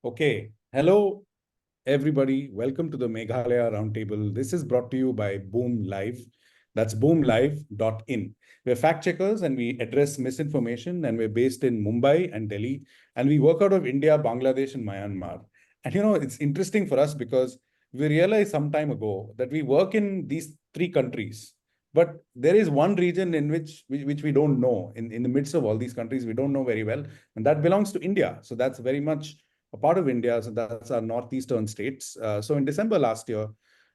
Okay. Hello, everybody. Welcome to the Meghalaya Roundtable. This is brought to you by Boom Live. That's boomlive.in. We're fact checkers and we address misinformation, and we're based in Mumbai and Delhi. And we work out of India, Bangladesh, and Myanmar. And it's interesting for us because we realized some time ago that we work in these three countries. But there is one region in which we don't know. In the midst of all these countries, we don't know very well. And that belongs to India. So that's very much a part of India. So that's our northeastern states. So in December last year,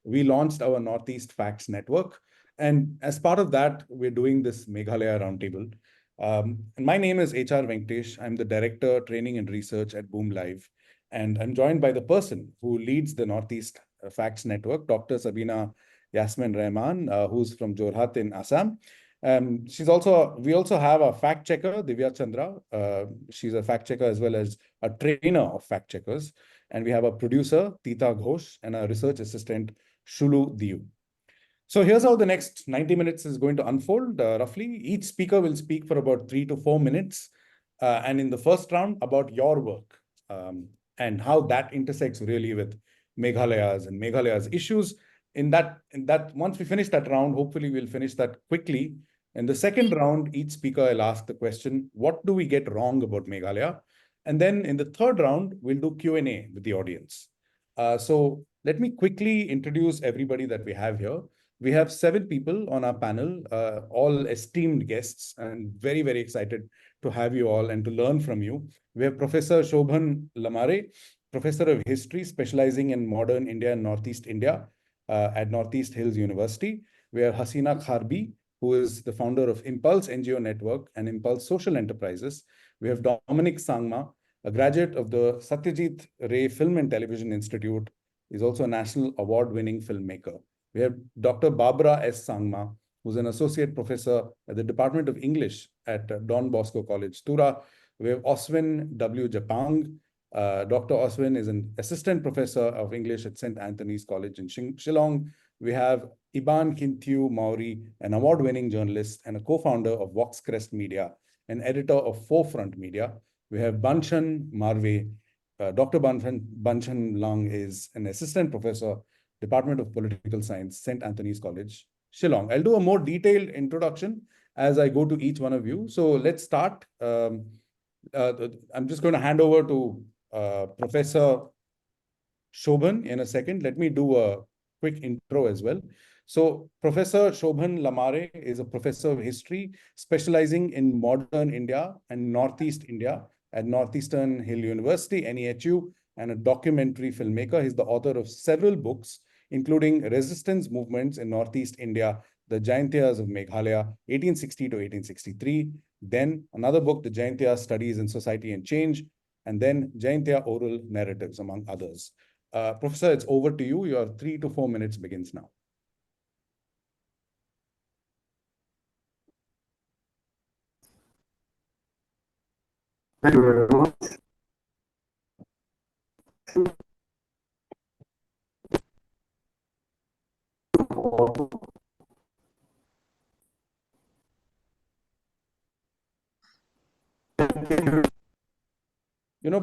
we launched our Northeast Facts Network. And as part of that, we're doing this Meghalaya Roundtable. And my name is HR Venkatesh. I'm the Director, Training and Research at Boom Live. And I'm joined by the person who leads the Northeast Facts Network, Dr. Sabina Yasmin Rahman, who's from Jorhat in Assam. We also have a fact checker, Divya Chandra. She's a fact checker as well as a trainer of fact checkers. And we have a producer, Tita Ghosh, and a research assistant, Shulu Diu. So here's how the next 90 minutes is going to unfold. Roughly, each speaker will speak for about 3 to 4 minutes. And in the first round, about your work and how that intersects really with Meghalaya's issues. Once we finish that round, hopefully we'll finish that quickly. In the second round, each speaker will ask the question, what do we get wrong about Meghalaya? And then in the third round, we'll do Q&A with the audience. So let me quickly introduce everybody that we have here. We have 7 people on our panel, all esteemed guests, and very, very excited to have you all and to learn from you. We have Professor Shobhan Lamare, Professor of History, specializing in modern India and Northeast India at Northeast Hills University. We have Hasina Kharbi, who is the founder of Impulse NGO Network and Impulse Social Enterprises. We have Dominic Sangma, a graduate of the Satyajit Ray Film and Television Institute. He's also a national award-winning filmmaker. We have Dr. Barbara S. Sangma, who's an associate professor at the Department of English at Don Bosco College, Tura. We have Oswin W. Japang. Dr. Oswin is an assistant professor of English at St. Anthony's College in Shillong. We have Iban Kintiu Maori, an award-winning journalist and a co-founder of Voxcrest Media, an editor of Forefront Media. We have Banshan Marve. Dr. Banshan Lang is an assistant professor, Department of Political Science, St. Anthony's College, Shillong. I'll do a more detailed introduction as I go to each one of you. So let's start. I'm just going to hand over to Professor Shobhan in a second. Let me do a quick intro as well. So Professor Shobhan Lamare is a professor of history specializing in modern India and Northeast India at Northeastern Hill University, NEHU, and a documentary filmmaker. He's the author of several books, including Resistance Movements in Northeast India, The Jaintiyas of Meghalaya, 1860 to 1863. Then another book, The Jaintiya Studies in Society and Change, and then Jaintiya Oral Narratives, among others. Professor, it's over to you. Your 3 to 4 minutes begins now. Thank you very much.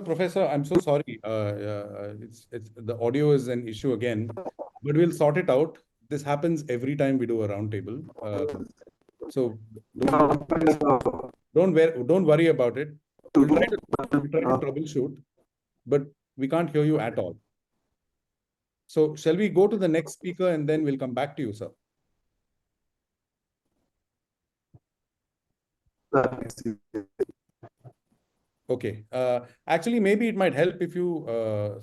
Professor, I'm so sorry. The audio is an issue again, but we'll sort it out. This happens every time we do a roundtable. So don't worry about it. We'll try to troubleshoot, but we can't hear you at all. So shall we go to the next speaker and then we'll come back to you, sir? Okay. Actually, maybe it might help if you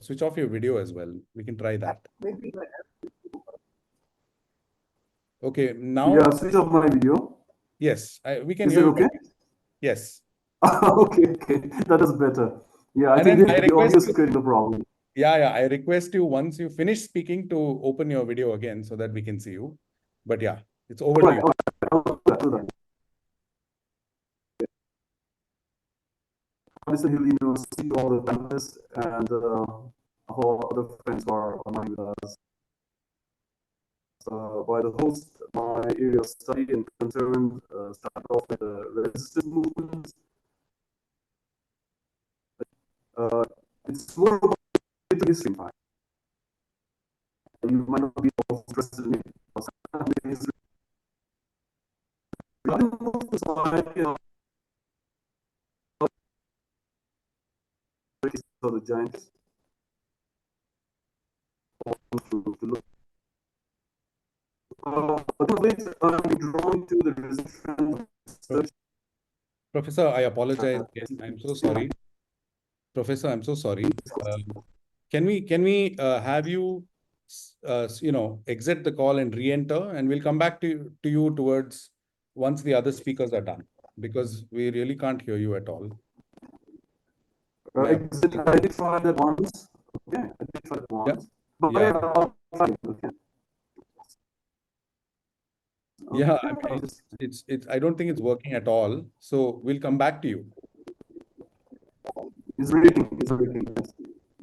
switch off your video as well. We can try that. Okay. Now. Yeah, switch off my video. Yes, we can hear you. Okay? Yes. Okay. That is better. Yeah, I think the audio is creating the problem. Yeah. I request you, once you finish speaking, to open your video again so that we can see you. But yeah, it's over to you. Northeastern Hill University, all the panelists, and all other friends who are online with us. By the host, my area of study and concern started off with the resistance movement. It's more about the history, in fact. You might not be interested in it. History. So the giants to look. Drawn to the resistance. Professor, I apologize. I'm so sorry. Professor, I'm so sorry. Can we have you, exit the call and re-enter, and we'll come back to you towards once the other speakers are done, because we really can't hear you at all. I did try that once. Okay, I did try that once. But Yeah. okay. Yeah, I mean, it's I don't think it's working at all. So we'll come back to you. It's reading. It's reading.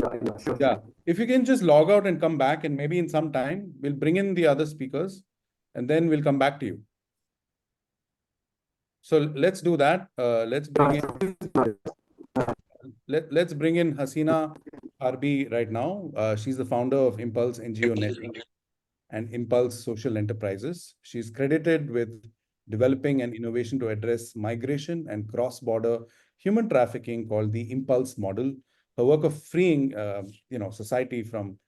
Yeah, sure. Yeah. If you can just log out and come back, and maybe in some time we'll bring in the other speakers, and then we'll come back to you. So let's do that. Let's bring in Hasina Harbi right now. She's the founder of Impulse NGO Network and Impulse Social Enterprises. She's credited with developing an innovation to address migration and cross-border human trafficking called the Impulse model. Her work of freeing, society from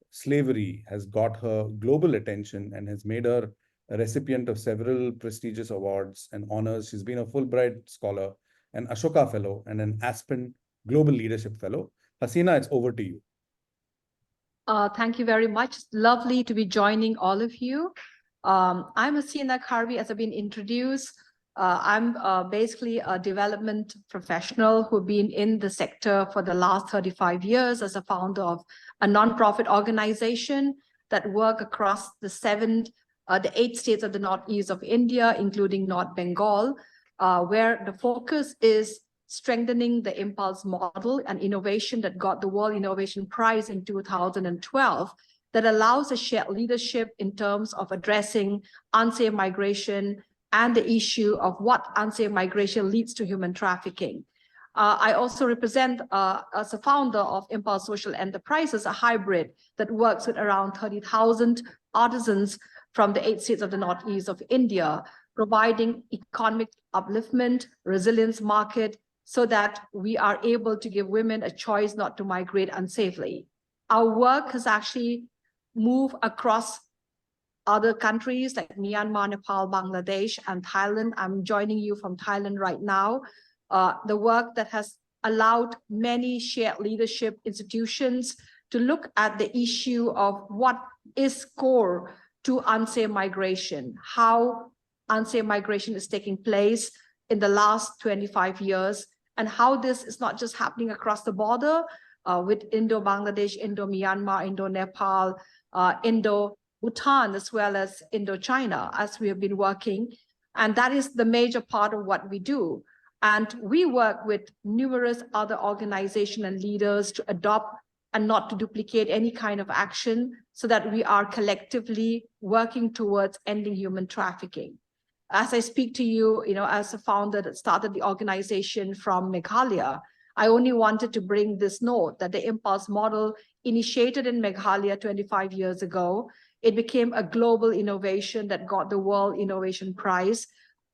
slavery has got her global attention and has made her a recipient of several prestigious awards and honors. She's been a Fulbright Scholar, an Ashoka Fellow, and an Aspen Global Leadership Fellow. Hasina, it's over to you. Thank you very much. It's lovely to be joining all of you. I'm Hasina Harbi, as I've been introduced. I'm basically a development professional who've been in the sector for the last 35 years as a founder of a nonprofit organization that work across the 8 states of the northeast of India, including North Bengal, where the focus is strengthening the Impulse model and innovation that got the World Innovation Prize in 2012 that allows a shared leadership in terms of addressing unsafe migration and the issue of what unsafe migration leads to human trafficking. I also represent, as a founder of Impulse Social Enterprises, a hybrid that works with around 30,000 artisans from the 8 states of the northeast of India, providing economic upliftment, resilience market, so that we are able to give women a choice not to migrate unsafely. Our work has actually moved across other countries like Myanmar, Nepal, Bangladesh, and Thailand. I'm joining you from Thailand right now. The work that has allowed many shared leadership institutions to look at the issue of what is core to unsafe migration, how unsafe migration is taking place in the last 25 years, and how this is not just happening across the border with Indo-Bangladesh, Indo-Myanmar, Indo-Nepal, Indo-Bhutan, as well as Indo-China, as we have been working. And that is the major part of what we do. And we work with numerous other organizations and leaders to adopt and not to duplicate any kind of action, so that we are collectively working towards ending human trafficking. As I speak to you, as a founder that started the organization from Meghalaya, I only wanted to bring this note that the Impulse model initiated in Meghalaya 25 years ago. It became a global innovation that got the World Innovation Prize.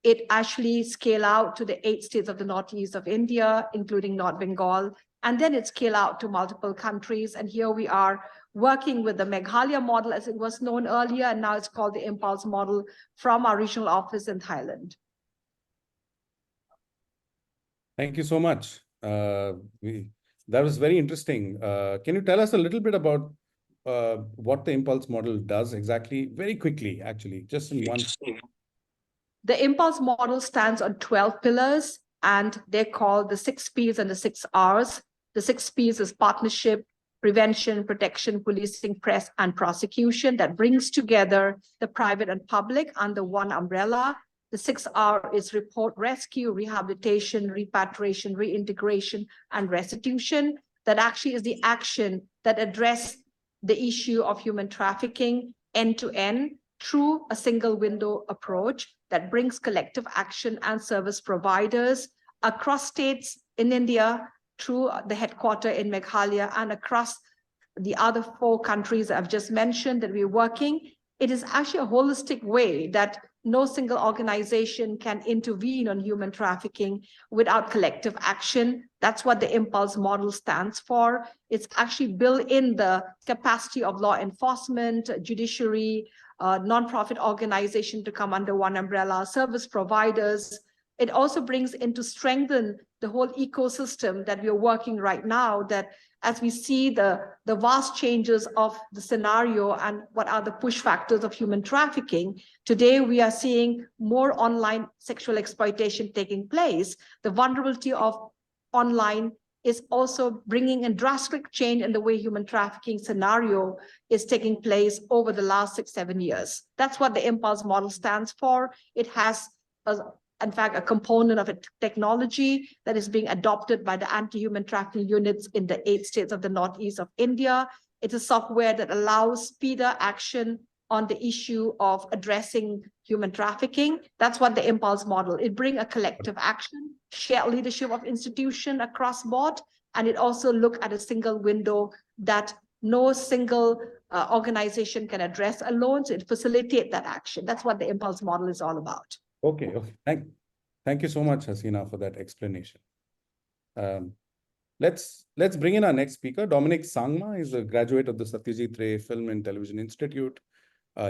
It actually scaled out to the 8 states of the northeast of India, including North Bengal, and then it scaled out to multiple countries. And here we are working with the Meghalaya model, as it was known earlier, and now it's called the Impulse model, from our regional office in Thailand. Thank you so much. That was very interesting. Can you tell us a little bit about what the Impulse model does exactly? Very quickly, actually, just in one. The Impulse model stands on 12 pillars, and they're called the 6 P's and the 6 R's. The 6 P's is partnership, prevention, protection, policing, press, and prosecution, that brings together the private and public under one umbrella. The 6 R is report, rescue, rehabilitation, repatriation, reintegration, and restitution. That actually is the action that address the issue of human trafficking end to end through a single window approach that brings collective action and service providers across states in India, through the headquarters in Meghalaya and across the other 4 countries I've just mentioned that we're working. It is actually a holistic way that no single organization can intervene on human trafficking without collective action. That's what the impulse model stands for. It's actually built in the capacity of law enforcement, judiciary, nonprofit organization to come under one umbrella, service providers. It also brings in to strengthen the whole ecosystem that we're working right now, that as we see the vast changes of the scenario and what are the push factors of human trafficking, today we are seeing more online sexual exploitation taking place. The vulnerability of online is also bringing a drastic change in the way human trafficking scenario is taking place over the last 6-7 years. That's what the impulse model stands for. It has in fact, a component of a technology that is being adopted by the anti-human trafficking units in the 8 states of the northeast of India. It's a software that allows speeder action on the issue of addressing human trafficking. That's what the impulse model. It brings a collective action, shared leadership of institution across board, and it also look at a single window that no single organization can address alone. So it facilitates that action. That's what the impulse model is all about. Okay. Thank you so much, Hasina, for that explanation. Let's bring in our next speaker. Dominic Sangma is a graduate of the Satyajit Ray Film and Television Institute.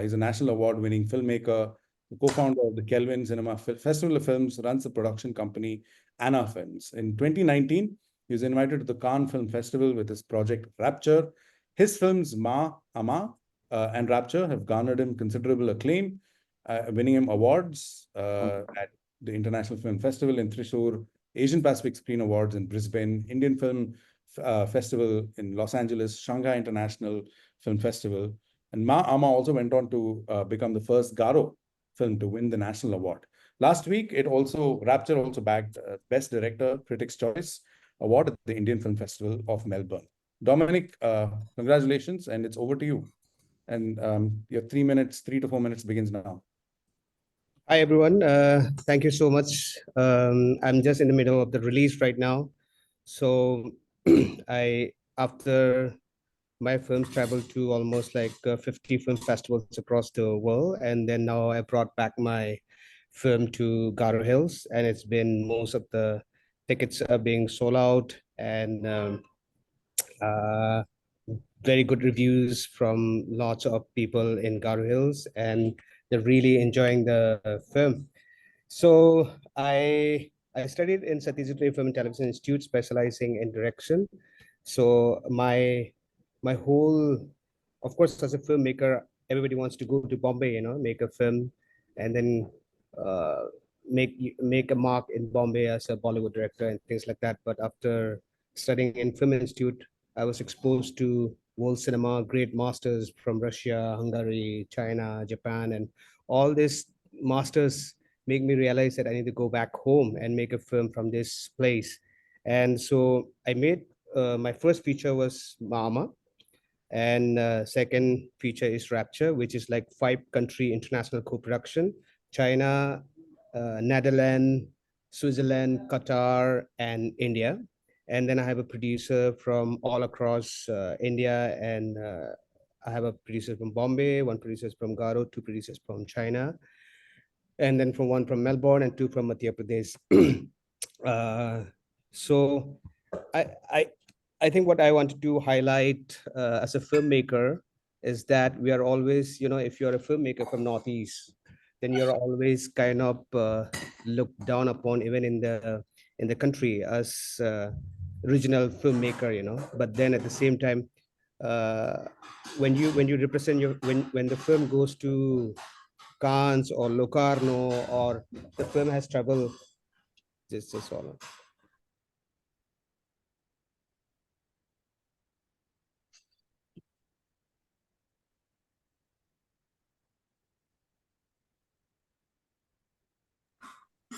He's a national award-winning filmmaker, the co-founder of the Kelvin Cinema Festival of Films, runs a production company, Anna Films. In 2019, he was invited to the Cannes Film Festival with his project Rapture. His films Ma Ama and Rapture have garnered him considerable acclaim, winning him awards at the International Film Festival in Thrissur, Asian Pacific Screen Awards in Brisbane, Indian Film Festival in Los Angeles, Shanghai International Film Festival. And Ma Ama also went on to become the first Garo film to win the national award. Last week, Rapture also bagged Best Director Critics' Choice Award at the Indian Film Festival of Melbourne. Dominic, congratulations, and it's over to you. And your 3 to 4 minutes begins now. Hi, everyone. Thank you so much. I'm just in the middle of the release right now. So after my films traveled to almost like 50 film festivals across the world, and then now I brought back my film to Garo Hills, and it's been most of the tickets are being sold out, and very good reviews from lots of people in Garo Hills, and they're really enjoying the film. So I studied in Satyajit Ray Film and Television Institute, specializing in direction. So my whole, of course, as a filmmaker, everybody wants to go to Bombay, make a film, and then make a mark in Bombay as a Bollywood director and things like that. But after studying in Film Institute, I was exposed to world cinema, great masters from Russia, Hungary, China, Japan, and all these masters make me realize that I need to go back home and make a film from this place. And so I made my first feature was Mama, and second feature is Rapture, which is like 5-country international co-production: China, Netherlands, Switzerland, Qatar, and India. And then I have a producer from all across India, and I have a producer from Bombay, 1 producer from Garo, 2 producers from China, and then from 1 from Melbourne and 2 from Madhya Pradesh. So I think what I wanted to highlight as a filmmaker is that we are always, if you're a filmmaker from Northeast, then you're always kind of looked down upon, even in the country, as regional filmmaker, But then at the same time, when you represent when the film goes to Cannes or Locarno, or the film has traveled, just all.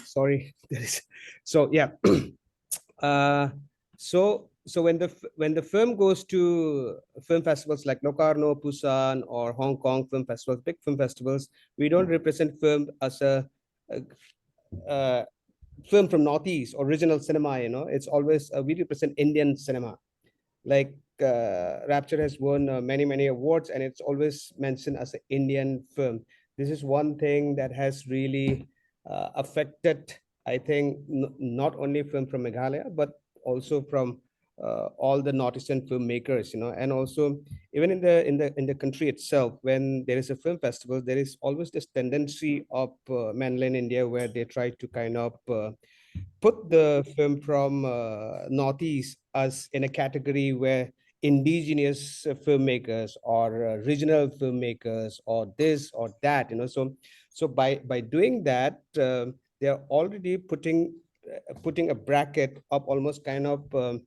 Sorry. So yeah. So when the film goes to film festivals like Locarno, Busan, or Hong Kong film festivals, big film festivals, we don't represent film as film from Northeast, original cinema, it's always, we represent Indian cinema. Like Rapture has won many awards, and it's always mentioned as an Indian film. This is one thing that has really affected, I think, not only film from Meghalaya, but also from all the Northeastern filmmakers, and also even in the country itself. When there is a film festival, there is always this tendency of mainland India where they try to kind of put the film from Northeast as in a category where indigenous filmmakers or regional filmmakers or this or that, so by doing that, they are already putting a bracket of almost kind of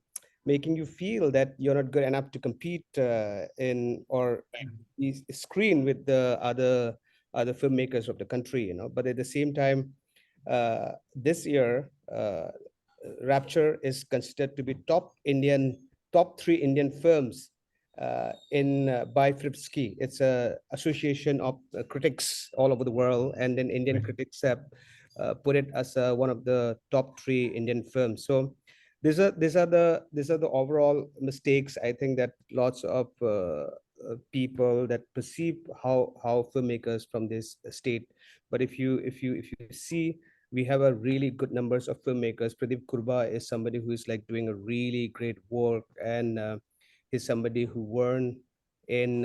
making you feel that you're not good enough to compete in or be screen with the other filmmakers of the country, but at the same time, this year, Rapture is considered to be top 3 Indian films in by Fripsky. It's a association of critics all over the world, and then Indian critics have put it as one of the top 3 Indian films. So these are the overall mistakes, I think, that lots of people that perceive how filmmakers from this state. But if you see, we have a really good numbers of filmmakers. Pradeep Kurba is somebody who is like doing a really great work, and he's somebody who won in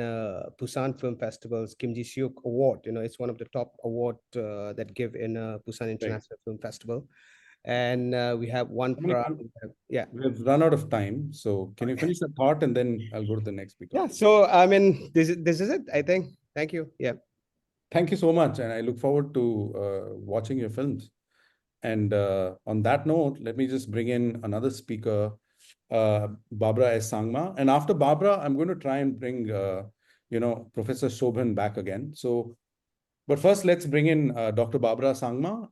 Busan Film Festival's Kim Ji-seok Award. It's one of the top award that give in Busan International Film Festival. And we have one yeah. We've run out of time, so can you finish the thought and then I'll go to the next speaker. Yeah, so I mean, this is it, I think. Thank you. Yeah. Thank you so much, and I look forward to watching your films. And on that note, let me just bring in another speaker, Barbara S. Sangma. And after Barbara, I'm going to try and bring, Professor Shobhan back again. So, but first, let's bring in Dr. Barbara Sangma,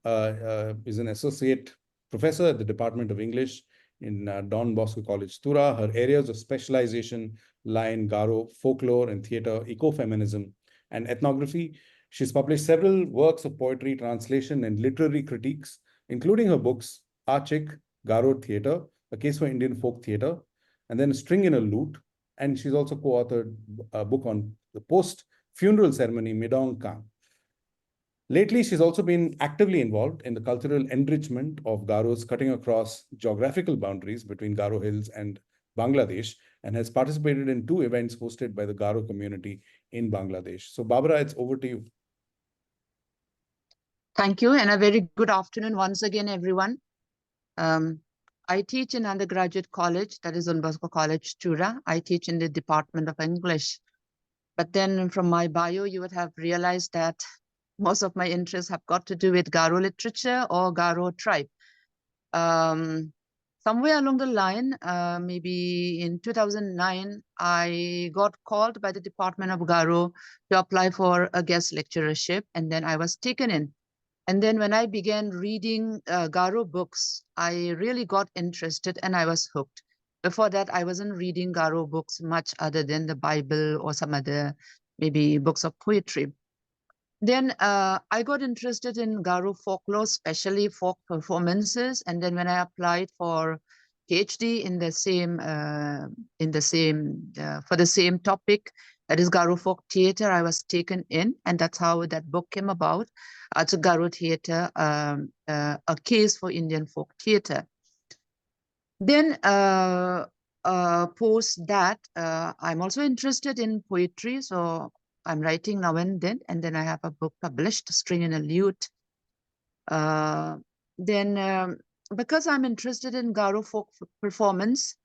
is an associate professor at the Department of English in Don Bosco College, Tura. Her areas of specialization lie in Garo, folklore and theater, ecofeminism, and ethnography. She's published several works of poetry, translation, and literary critiques, including her books, Achik, Garo Theatre, A Case for Indian Folk Theatre, and then A String in a Lute. And she's also co-authored a book on the post-funeral ceremony, Midong Kang. Lately, she's also been actively involved in the cultural enrichment of Garos, cutting across geographical boundaries between Garo Hills and Bangladesh, and has participated in 2 events hosted by the Garo community in Bangladesh. So, Barbara, it's over to you. Thank you, and a very good afternoon once again, everyone. I teach in undergraduate college, that is Don Bosco College, Tura. I teach in the Department of English. But then from my bio, you would have realized that most of my interests have got to do with Garo literature or Garo tribe. Somewhere along the line, maybe in 2009, I got called by the Department of Garo to apply for a guest lecturership, and then I was taken in. And then when I began reading Garo books, I really got interested and I was hooked. Before that, I wasn't reading Garo books much other than the Bible or some other maybe books of poetry. Then I got interested in Garo folklore, especially folk performances. And then when I applied for PhD in the same for the same topic, that is Garo folk theater, I was taken in, and that's how that book came about. It's a Garo theater, a case for Indian folk theater. Then post that, I'm also interested in poetry, so I'm writing now and then I have a book published, String in a Lute. Then because I'm interested in Garo folk performance,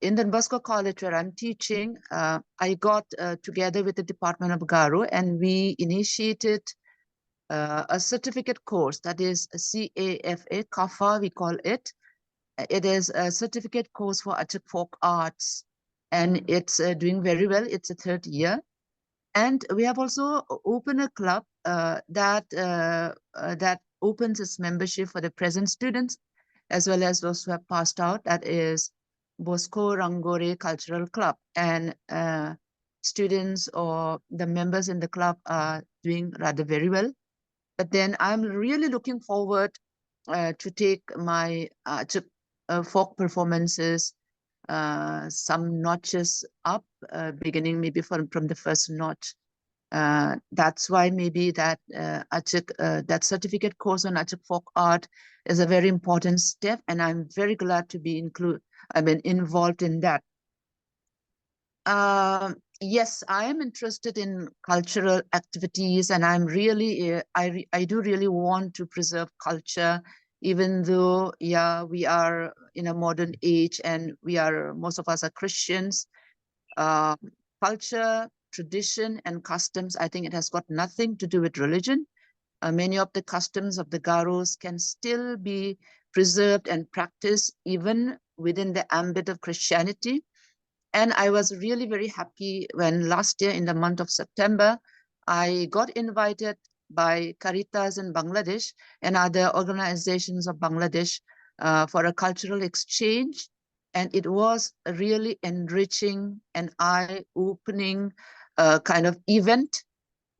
in the Don Bosco College where I'm teaching, I got together with the Department of Garo, and we initiated a certificate course, that is a CAFA, CAFA we call it. It is a certificate course for Achik folk arts, and it's doing very well. It's a 3rd year. And we have also opened a club that opens its membership for the present students, as well as those who have passed out. That is Bosco Rangore Cultural Club. And students or the members in the club are doing rather very well. But then I'm really looking forward to take my folk performances some notches up, beginning maybe from the first notch. That's why maybe that that certificate course on Achak folk art is a very important step, and I'm very glad to be involved in that. Yes, I am interested in cultural activities, and I'm really, I do really want to preserve culture, even though, yeah, we are in a modern age and most of us are Christians. Culture, tradition, and customs, I think it has got nothing to do with religion. Many of the customs of the Garos can still be preserved and practiced even within the ambit of Christianity. And I was really very happy when last year in the month of September, I got invited by Caritas in Bangladesh and other organizations of Bangladesh for a cultural exchange. And it was a really enriching and eye-opening kind of event.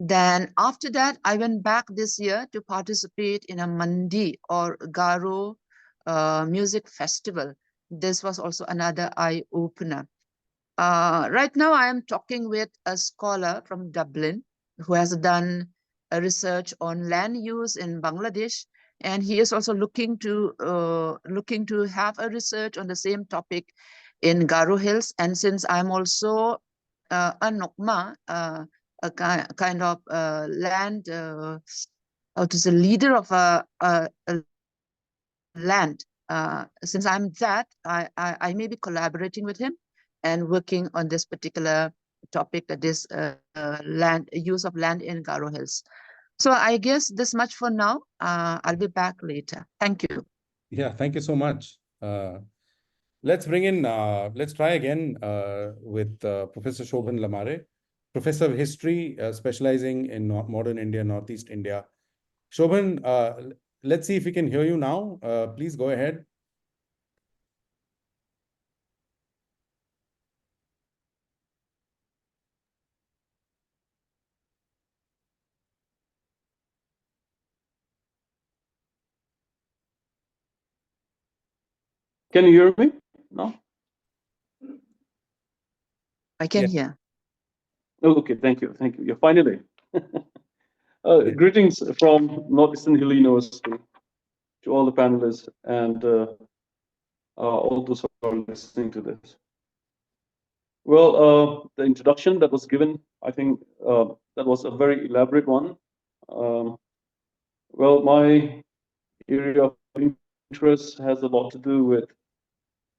Then after that, I went back this year to participate in a Mandi or Garo music festival. This was also another eye-opener. Right now, I am talking with a scholar from Dublin who has done a research on land use in Bangladesh, and he is also looking to have a research on the same topic in Garo Hills. And since I'm also a Nokma, a kind of land, how to say, leader of a land. Since I'm that, I may be collaborating with him and working on this particular topic, that is use of land in Garo Hills. So I guess this much for now. I'll be back later. Thank you. Yeah, thank you so much. Let's bring in, let's try again with Professor Shobhan Lamare, Professor of History, specializing in modern India, Northeast India. Shobhan, let's see if we can hear you now. Please go ahead. Can you hear me? No? I can hear. Oh, okay, thank you. Thank you. Yeah, finally. Greetings from Northeastern Hill University to all the panelists and all those who are listening to this. Well, the introduction that was given, I think that was a very elaborate one. Well, my area of interest has a lot to do with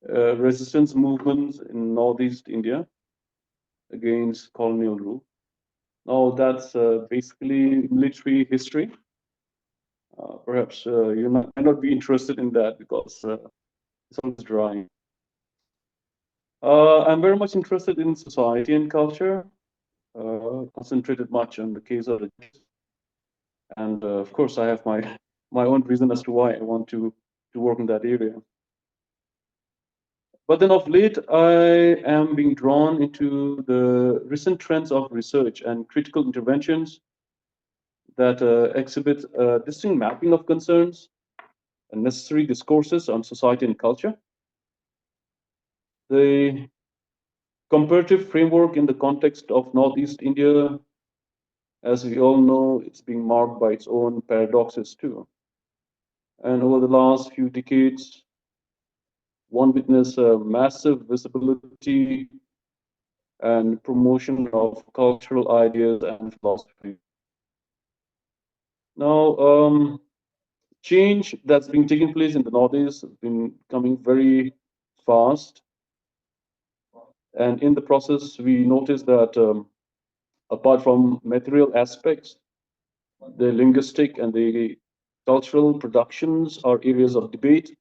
resistance movements in Northeast India against colonial rule. Now, that's basically military history. Perhaps you might not be interested in that because it's always dry. I'm very much interested in society and culture, concentrated much on the case of the Jews. And of course, I have my own reason as to why I want to work in that area. But then of late, I am being drawn into the recent trends of research and critical interventions that exhibit a distinct mapping of concerns and necessary discourses on society and culture. The comparative framework in the context of Northeast India, as we all know, it's being marked by its own paradoxes too. And over the last few decades, one witnessed a massive visibility and promotion of cultural ideas and philosophy. Now, change that's been taking place in the Northeast has been coming very fast. And in the process, we noticed that apart from material aspects, the linguistic and the cultural productions are areas of debate.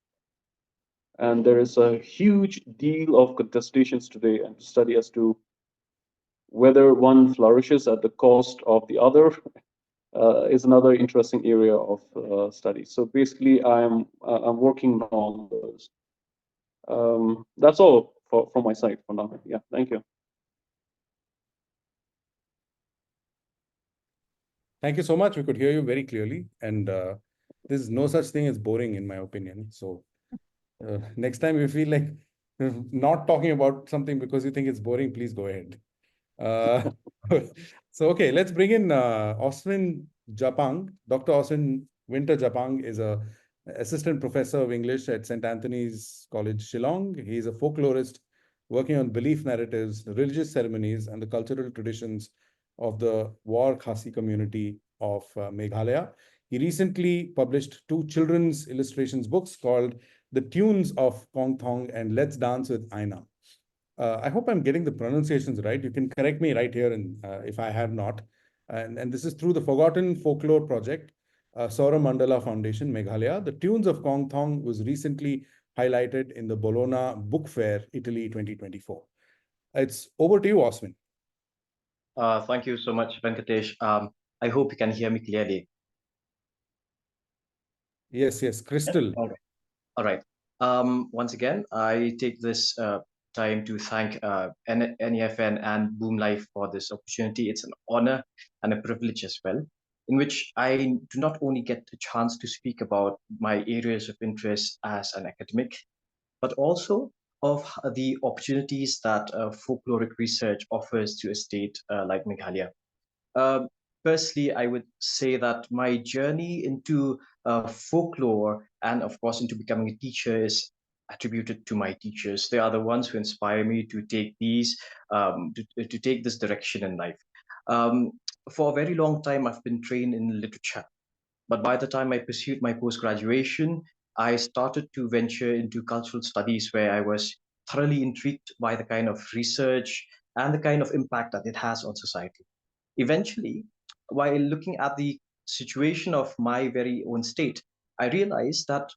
And there is a huge deal of contestations today and study as to whether one flourishes at the cost of the other is another interesting area of study. So basically, I'm working on those. That's all from my side for now. Yeah, thank you. Thank you so much. We could hear you very clearly. And there's no such thing as boring, in my opinion. So next time you feel like not talking about something because you think it's boring, please go ahead. So, okay, let's bring in Oswin Japang. Dr. Oswin Winter Japang is a assistant professor of English at St. Anthony's College, Shillong. He's a folklorist working on belief narratives, religious ceremonies, and the cultural traditions of the War Khasi community of Meghalaya. He recently published 2 children's illustrations books called The Tunes of Kong Thong and Let's Dance with Aina. I hope I'm getting the pronunciations right. You can correct me right here and if I have not. And this is through the Forgotten Folklore Project, Saura Mandala Foundation, Meghalaya. The Tunes of Kong Thong was recently highlighted in the Bologna Book Fair, Italy 2024. It's over to you, Oswin. Thank you so much, Venkatesh. I hope you can hear me clearly. Yes, crystal. All right. Once again, I take this time to thank NEFN and Boom Life for this opportunity. It's an honor and a privilege as well, in which I do not only get the chance to speak about my areas of interest as an academic, but also of the opportunities that folkloric research offers to a state like Meghalaya. Um, Firstly, I would say that my journey into folklore and, of course, into becoming a teacher is attributed to my teachers. They are the ones who inspire me to take to take this direction in life. Um, for a very long time, I've been trained in literature, but by the time I pursued my post graduation, I started to venture into cultural studies, where I was thoroughly intrigued by the kind of research and the kind of impact that it has on society. Eventually, while looking at the situation of my very own state, I realized that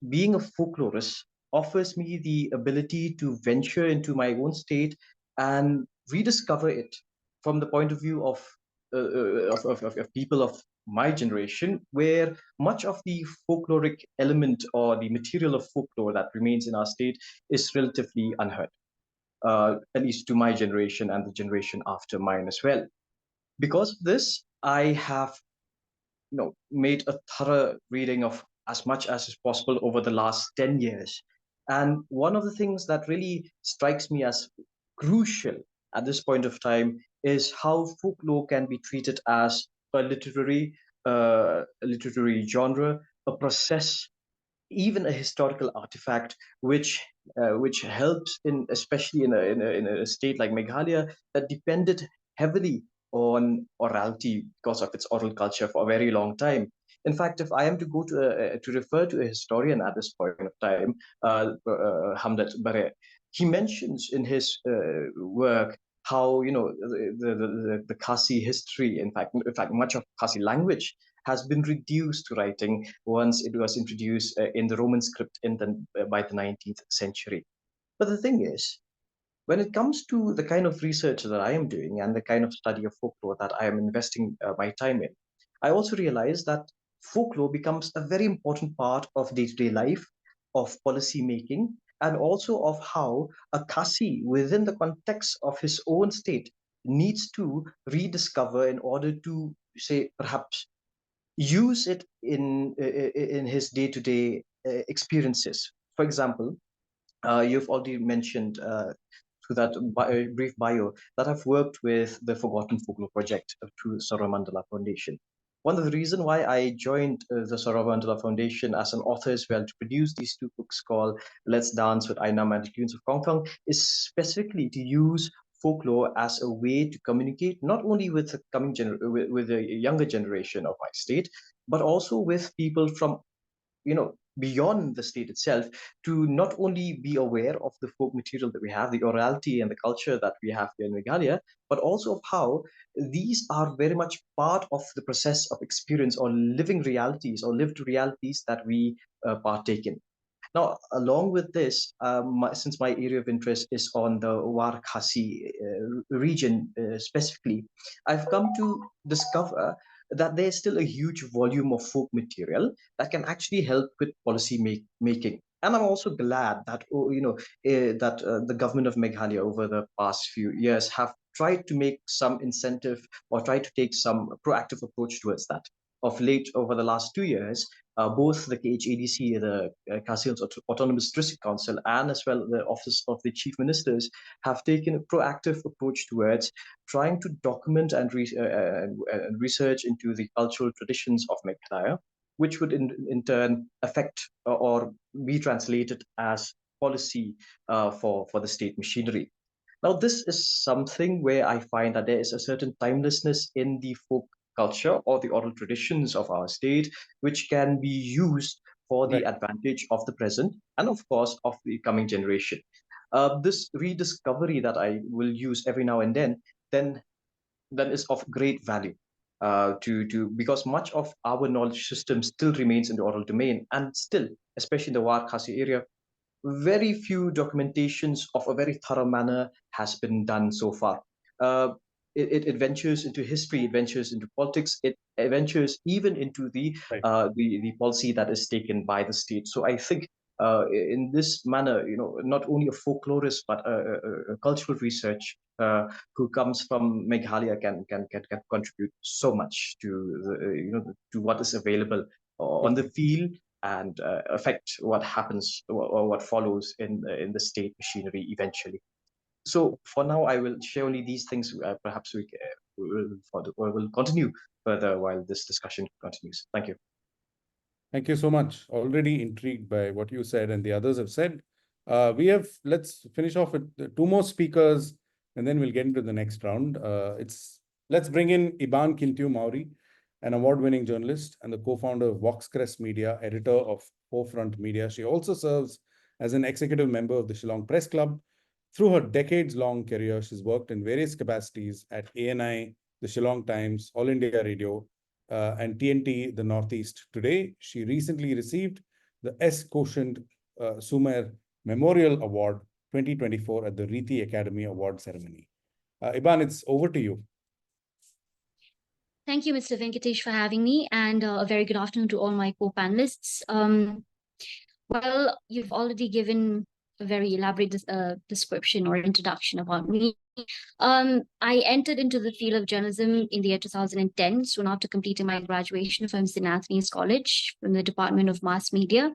being a folklorist offers me the ability to venture into my own state and rediscover it from the point of view of people of my generation, where much of the folkloric element or the material of folklore that remains in our state is relatively unheard, at least to my generation and the generation after mine as well. Because of this, I have made a thorough reading of as much as is possible over the last 10 years. And one of the things that really strikes me as crucial at this point of time is how folklore can be treated as a literary genre, a process, even a historical artifact, which helps in, especially in a state like Meghalaya that depended heavily on orality because of its oral culture for a very long time. In fact, if I am to go to refer to a historian at this point of time, Hamdat Bare, he mentions in his work how the Khasi history, in fact, much of Khasi language has been reduced to writing once it was introduced in the Roman script by the 19th century. But the thing is, when it comes to the kind of research that I am doing and the kind of study of folklore that I am investing my time in, I also realize that folklore becomes a very important part of day-to-day life, of policy making, and also of how a Kasi, within the context of his own state, needs to rediscover in order to, say, perhaps use it in his day-to-day experiences. For example, you've already mentioned through that brief bio that I've worked with the Forgotten Folklore Project through Saura Mandala Foundation. One of the reasons why I joined the Saura Mandala Foundation as an author as well to produce these 2 books called Let's Dance with Ainam and the Tunes of Kong Kong is specifically to use folklore as a way to communicate not only with the with the younger generation of my state, but also with people from beyond the state itself, to not only be aware of the folk material that we have, the orality and the culture that we have here in Meghalaya, but also of how these are very much part of the process of experience or living realities or lived realities that we partake in. Now, along with this, since my area of interest is on the War Khasi region specifically, I've come to discover that there's still a huge volume of folk material that can actually help with policy making. And I'm also glad that the government of Meghalaya over the past few years have tried to make some incentive or try to take some proactive approach towards that. Of late, over the last 2 years, both the KHADC, the Council's Autonomous District Council, and as well the Office of the Chief Ministers have taken a proactive approach towards trying to document and research into the cultural traditions of Meghalaya, which would in turn affect or be translated as policy for the state machinery. Now, this is something where I find that there is a certain timelessness in the folk culture or the oral traditions of our state, which can be used for the advantage of the present and, of course, of the coming generation. This rediscovery that I will use every now and then is of great value because much of our knowledge system still remains in the oral domain, and still, especially in the War Khasi area, very few documentations of a very thorough manner has been done so far. It ventures into history, it ventures into politics, it ventures even into the policy that is taken by the state. So I think in this manner, not only a folklorist but a cultural research who comes from Meghalaya can contribute so much to the, to what is available on the field and affect what happens or what follows in the state machinery eventually. So for now, I will share only these things. Perhaps we will continue further while this discussion continues. Thank you. Thank you so much. Already intrigued by what you said and the others have said. Let's finish off with two more speakers and then we'll get into the next round. Let's bring in Iban Kintiu Mauri, an award-winning journalist and the co-founder of Voxcrest Media, editor of Forefront Media. She also serves as an executive member of the Shillong Press Club. Through her decades-long career, she's worked in various capacities at ANI, the Shillong Times, All India Radio, and TNT, the Northeast. Today, she recently received the S. Quotient Sumer Memorial Award 2024 at the Riti Academy Award ceremony. Iban, it's over to you. Thank you, Mr. Venkatesh, for having me, and a very good afternoon to all my co-panelists. Well, you've already given a very elaborate description or introduction about me. I entered into the field of journalism in the year 2010, soon after completing my graduation from St. Anthony's College from the Department of Mass Media.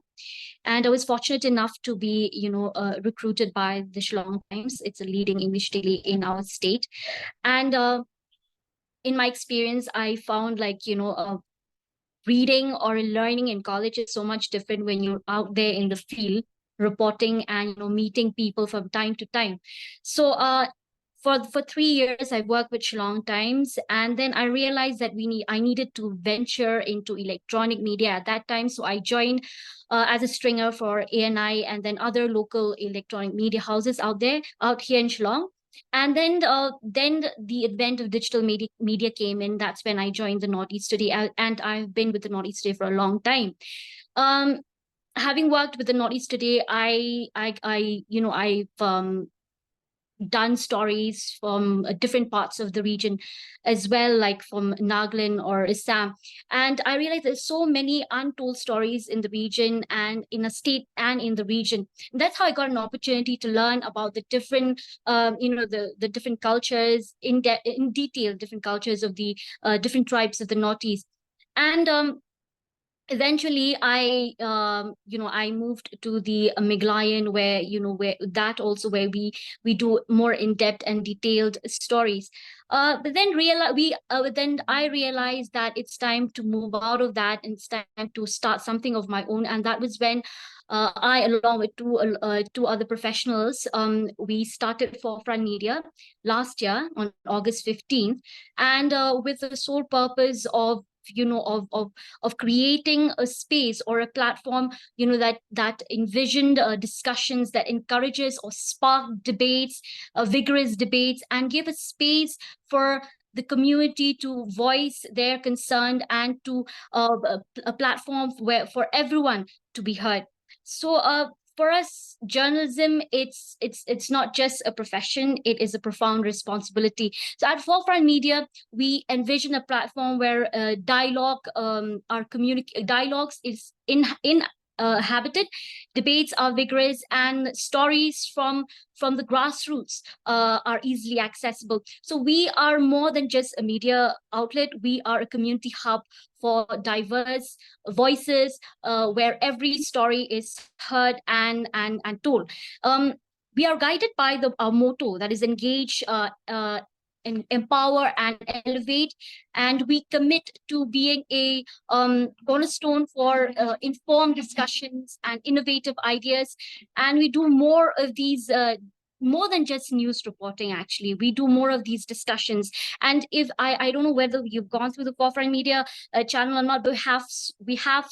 And I was fortunate enough to be, recruited by the Shillong Times. It's a leading English daily in our state. And in my experience, I found reading or learning in college is so much different when you're out there in the field reporting and meeting people from time to time. So for 3 years, I worked with Shillong Times, and then I realized that I needed to venture into electronic media at that time. So I joined as a stringer for ANI and then other local electronic media houses out here in Shillong. And then the advent of digital media came in. That's when I joined the Northeast Today, and I've been with the Northeast Today for a long time. Having worked with the Northeast Today, I've done stories from different parts of the region as well, like from Nagaland or Assam. And I realized there's so many untold stories in the region and in a state and in the region. And that's how I got an opportunity to learn about the different, the different cultures in detail, different cultures of the different tribes of the Northeast. And eventually I moved to the Meghalayan, where we do more in-depth and detailed stories. But then I realized that it's time to move out of that and it's time to start something of my own. And that was when I, along with two other professionals, we started Forefront Media last year on August 15th, and with the sole purpose of creating a space or a platform, that envisioned discussions, that encourages or spark debates, vigorous debates, and give a space for the community to voice their concern and to a platform for everyone to be heard. So for us, journalism, it's not just a profession, it is a profound responsibility. So at Forefront Media, we envision a platform where dialogues is in habited. Debates are vigorous, and stories from the grassroots are easily accessible. So we are more than just a media outlet. We are a community hub for diverse voices, where every story is heard and told. We are guided by our motto, that is engage, empower and elevate, and we commit to being a cornerstone for informed discussions and innovative ideas. And we do more of these, more than just news reporting. Actually, we do more of these discussions. And if I don't know whether you've gone through the Forefront Media channel or not, but we have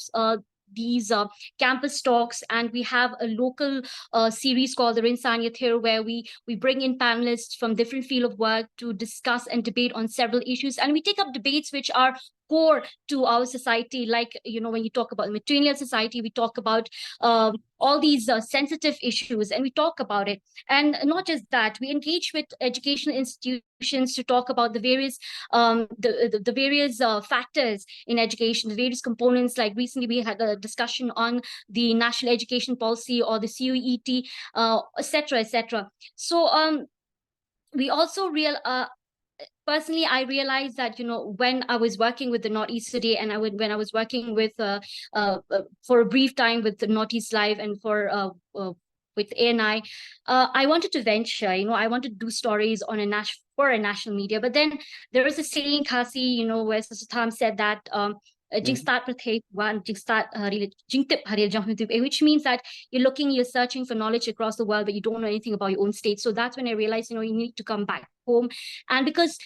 these campus talks, and we have a local series called the Rinsaniyat here, where we bring in panelists from different field of work to discuss and debate on several issues, and we take up debates which are core to our society. Like, when you talk about matrilineal society, we talk about all these sensitive issues, and we talk about it. And not just that, we engage with educational institutions to talk about the various the various factors in education, the various components. Like recently we had a discussion on the national education policy or the CUET, etc., etc. So we also personally, I realized that, when I was working with the Northeast Today, and when I was working with for a brief time with the Northeast Live, and for with ANI, I wanted to venture. I wanted to do stories on for a national media. But then there is a saying, Kasi, where Sister Tham said that which means that you're searching for knowledge across the world, but you don't know anything about your own state. So that's when I realized, you need to come back home. And because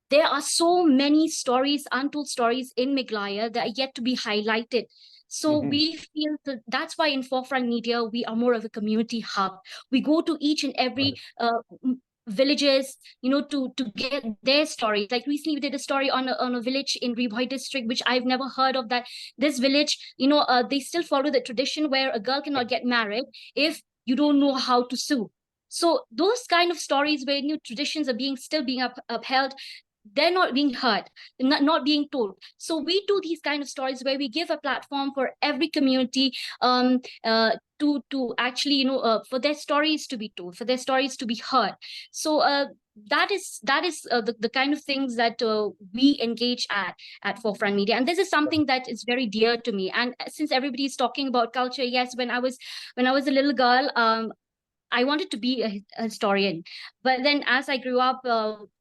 there are so many stories, untold stories in Meghalaya that are yet to be highlighted. So we feel that's why in Forefront Media, we are more of a community hub. We go to each and every villages, to get their stories. Like recently we did a story on a village in Ribhoi district, which I've never heard of. That this village, they still follow the tradition where a girl cannot get married if you don't know how to sew. So those kind of stories where new traditions are still being upheld, they're not being heard, not being told. So we do these kind of stories where we give a platform for every community to actually, for their stories to be told, for their stories to be heard. So that is the kind of things that we engage at Forefront Media. And this is something that is very dear to me. And since everybody is talking about culture, yes, when I was a little girl, I wanted to be a historian. But then as I grew up,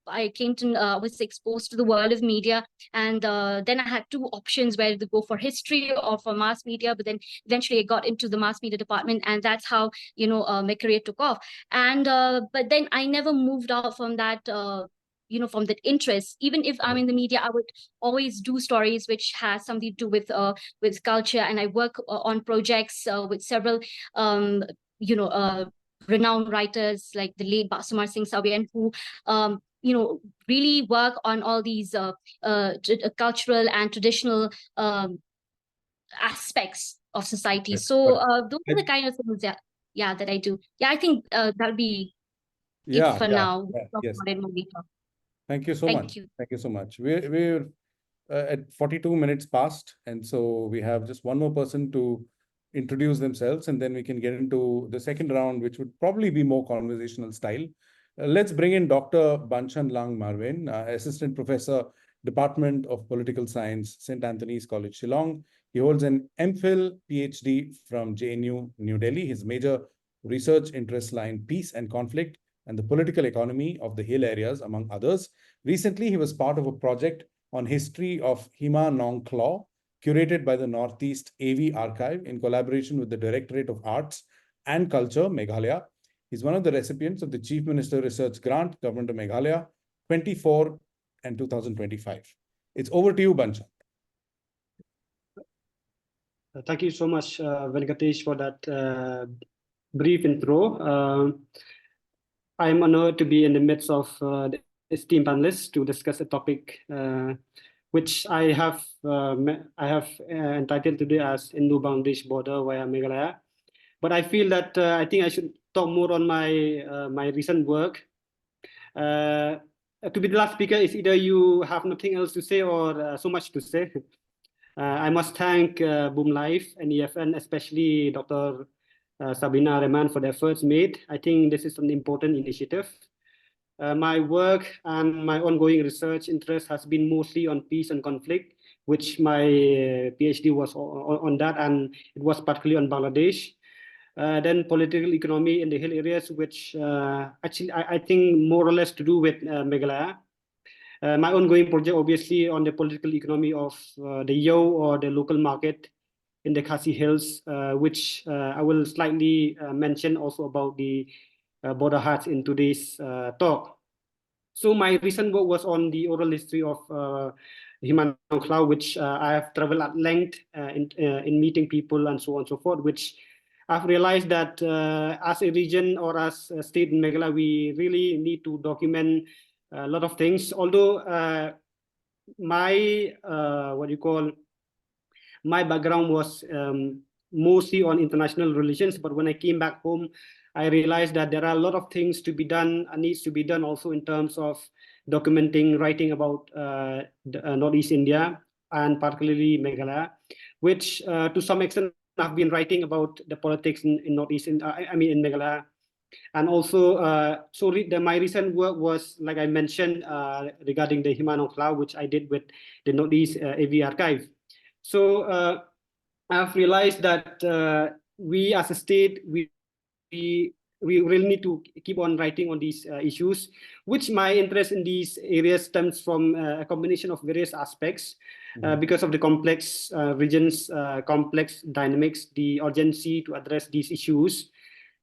I was exposed to the world of media. And then I had two options, whether to go for history or for mass media. But then eventually I got into the mass media department, and that's how, my career took off. And but then I never moved out from that, from that interest. Even if I'm in the media, I would always do stories which has something to do with culture. And I work on projects with several, renowned writers like the late Basumar Singh Sawian, who really work on all these cultural and traditional aspects of society. Yes, so those are the kind of things that I do. I think that'll be it for now. We'll talk yes. about it more later. Thank you so much. Thank you so much. We're at 42 minutes past, and so we have just one more person to introduce themselves, and then we can get into the second round, which would probably be more conversational style. Let's bring in Dr. Banchan Lang Marvin, Assistant Professor, Department of Political Science, St. Anthony's College, Shillong. He holds an MPhil PhD from JNU, New Delhi. His major research interests lie in peace and conflict and the political economy of the hill areas, among others. Recently, he was part of a project on history of Hima Nong Claw, curated by the Northeast AV Archive in collaboration with the Directorate of Arts and Culture, Meghalaya. He's one of the recipients of the Chief Minister Research Grant, Government of Meghalaya, 24 and 2025. It's over to you, Banchan. Thank you so much, Venkatesh, for that brief intro. I'm honored to be in the midst of the esteemed panelists to discuss a topic which I have entitled today as Indo-Bangladesh border via Meghalaya. But I feel that I think I should talk more on my my recent work. To be the last speaker is either you have nothing else to say or so much to say. I must thank Boom Life and NEFN, especially Dr. Sabina Rehman for the efforts made. I think this is an important initiative. My work and my ongoing research interest has been mostly on peace and conflict, which my PhD was on that, and it was particularly on Bangladesh. Then political economy in the hill areas, which actually I think more or less to do with Meghalaya. My ongoing project, obviously, on the political economy of the Yo or the local market in the Khasi Hills, which I will slightly mention also about the border Haats in today's talk. So my recent work was on the oral history of Himan Cloud, which I have traveled at length in meeting people and so on and so forth, which I've realized that as a region or as a state in Meghalaya, we really need to document a lot of things. Although my my background was mostly on international relations, but when I came back home, I realized that there are a lot of things to be done and needs to be done also in terms of documenting, writing about Northeast India and particularly Meghalaya, which to some extent I've been writing about the politics in Northeast, in Meghalaya. And also, my recent work was, like I mentioned, regarding the Himan Cloud, which I did with the Northeast AV Archive. So I've realized that we as a state, we really need to keep on writing on these issues, which my interest in these areas stems from a combination of various aspects because of the complex regions, complex dynamics, the urgency to address these issues,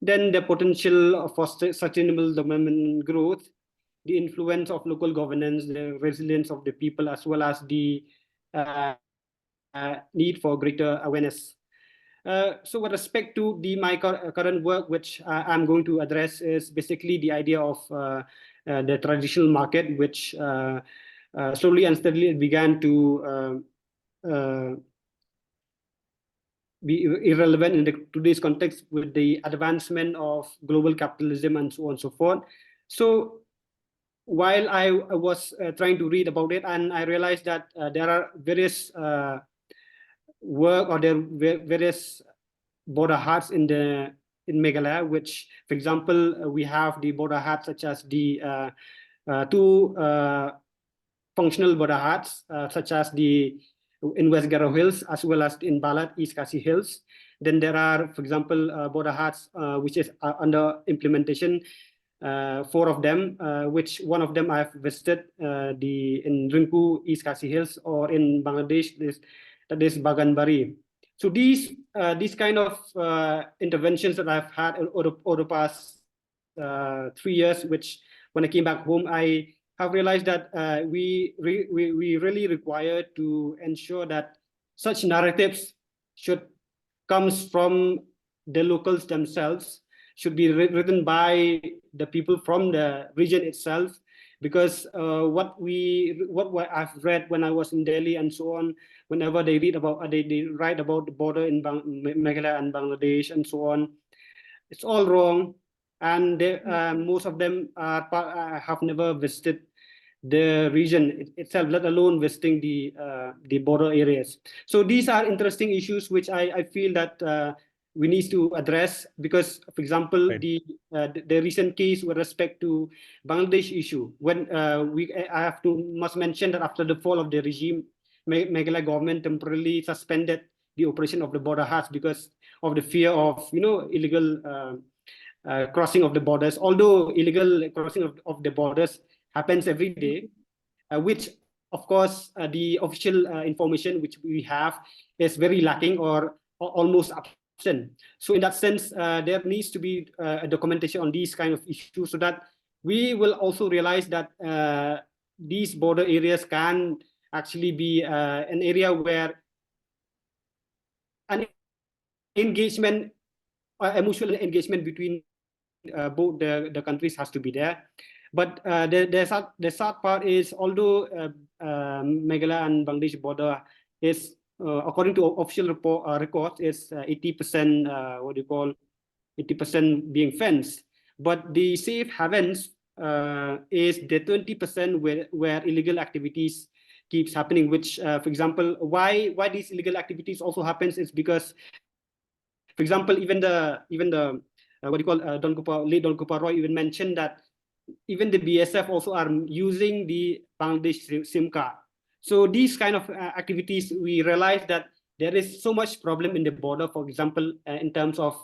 then the potential for sustainable development growth, the influence of local governance, the resilience of the people, as well as the need for greater awareness. So with respect to my current work, which I'm going to address, is basically the idea of the traditional market, which slowly and steadily began to be irrelevant in today's context with the advancement of global capitalism and so on and so forth. So while I was trying to read about it, and I realized that there are various work or there are various border Haats in Meghalaya, which, for example, we have the border Haats such as the two functional border Haats, such as the in West Garo Hills as well as in Balat East Khasi Hills. Then there are, for example, border Haats which is under implementation. 4 of them, which one of them I've visited in Rinku East Khasi Hills, or in Bangladesh, that is Baganbari. So these kind of interventions that I've had over the past 3 years, which when I came back home, I have realized that we really require to ensure that such narratives comes from the locals themselves, should be written by the people from the region itself, because what I've read when I was in Delhi and so on, whenever they read about they write about the border in Meghalaya and Bangladesh and so on, it's all wrong, and most of them have never visited the region itself, let alone visiting the border areas. So these are interesting issues which I feel that we need to address, because, for example, right, the recent case with respect to Bangladesh issue, when I must mention that after the fall of the regime, Meghalaya government temporarily suspended the operation of the border Haats because of the fear of illegal crossing of the borders. Although illegal crossing of the borders happens every day, which of course the official information which we have is very lacking or almost absent. So in that sense, there needs to be a documentation on these kind of issues, so that we will also realize that these border areas can actually be an area where an engagement, emotional engagement between both the countries has to be there. But the sad part is, although Meghalaya and Bangladesh border is, according to official records, is 80% 80% being fenced, but the safe havens is the 20% where illegal activities keeps happening, which, for example, why these illegal activities also happens is because, for example, even the what do you call late Don Gopal Roy even mentioned that even the BSF also are using the Bangladesh SIM card. So these kind of activities, we realize that there is so much problem in the border, for example, in terms of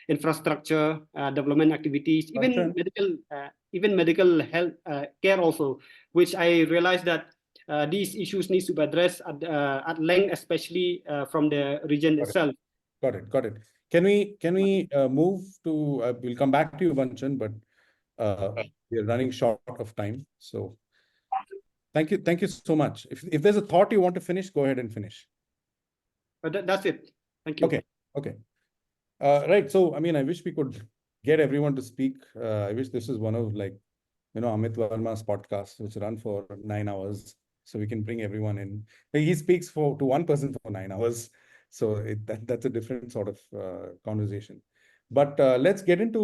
infrastructure, development activities, even medical health care also, which I realized that these issues need to be addressed at length, especially from the region itself. Got it. Can we move to? We'll come back to you, Vanchan, but we're running short of time. So thank you so much. If there's a thought you want to finish, go ahead and finish. That's it. Thank you. Okay. Right. So I mean, I wish we could get everyone to speak. I wish this is one of Amit Verma's podcasts, which run for 9 hours, so we can bring everyone in. He speaks to one person for 9 hours, so that's a different sort of conversation. But let's get into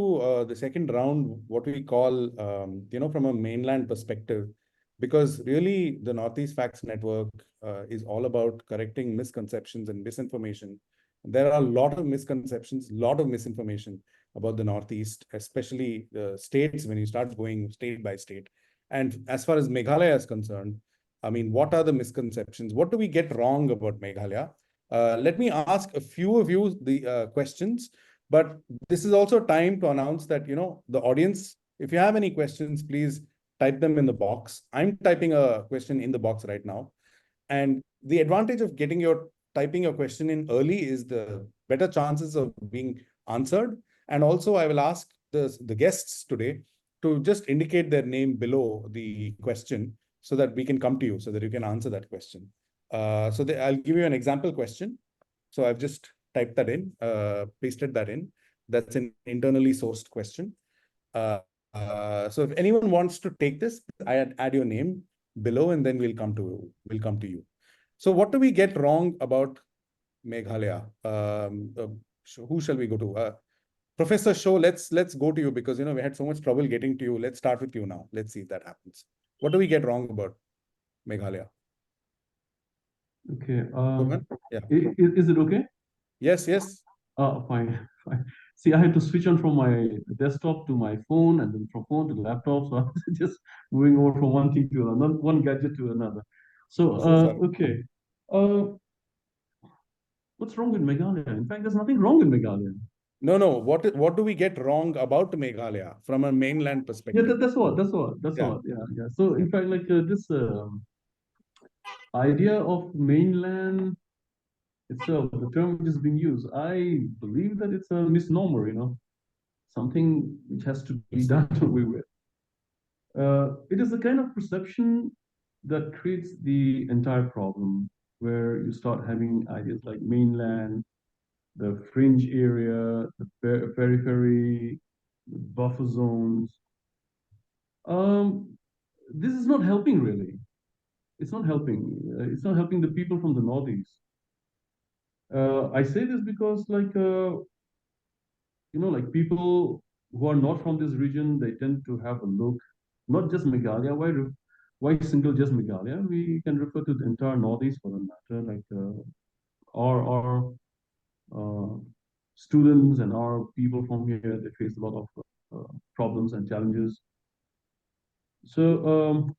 the second round, what we call, from a mainland perspective, because really the Northeast Facts Network is all about correcting misconceptions and misinformation. There are a lot of misconceptions, a lot of misinformation about the Northeast, especially the states, when you start going state by state. And as far as Meghalaya is concerned, I mean, what are the misconceptions? What do we get wrong about Meghalaya? Let me ask a few of you the questions, but this is also time to announce that, the audience, if you have any questions, please type them in the box. I'm typing a question in the box right now. And the advantage of typing your question in early is the better chances of being answered. And also I will ask the guests today to just indicate their name below the question so that we can come to you, so that you can answer that question. I'll give you an example question. So I've just typed that in, pasted that in. That's an internally sourced question. So if anyone wants to take this, add your name below, and then we'll come to you. So what do we get wrong about Meghalaya? Who shall we go to? Professor Shaw, let's go to you, because we had so much trouble getting to you. Let's start with you now. Let's see if that happens. What do we get wrong about Meghalaya? Okay. Yeah. Is it okay? Yes. Fine. See, I had to switch on from my desktop to my phone, and then from phone to laptop. So I was just moving over from one thing to another, one gadget to another. So, okay. What's wrong with Meghalaya? In fact, there's nothing wrong with Meghalaya. No. What do we get wrong about Meghalaya from a mainland perspective? Yeah, that's what. Yeah. So, in fact, like this idea of mainland itself, the term which is being used, I believe that it's a misnomer, something which has to be done away with. It is the kind of perception that creates the entire problem, where you start having ideas like mainland, the fringe area, the periphery, the buffer zones. This is not helping, really. It's not helping. It's not helping the people from the Northeast. I say this because, like people who are not from this region, they tend to have a look, not just Meghalaya. Why single just Meghalaya? We can refer to the entire Northeast for that matter. Like our students and our people from here, they face a lot of problems and challenges. So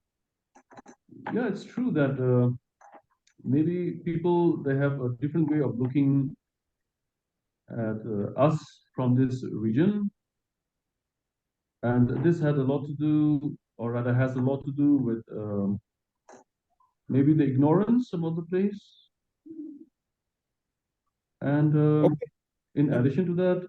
yeah, it's true that maybe people, they have a different way of looking at us from this region. And this had a lot to do, or rather has a lot to do with maybe the ignorance about the place. And in addition to that,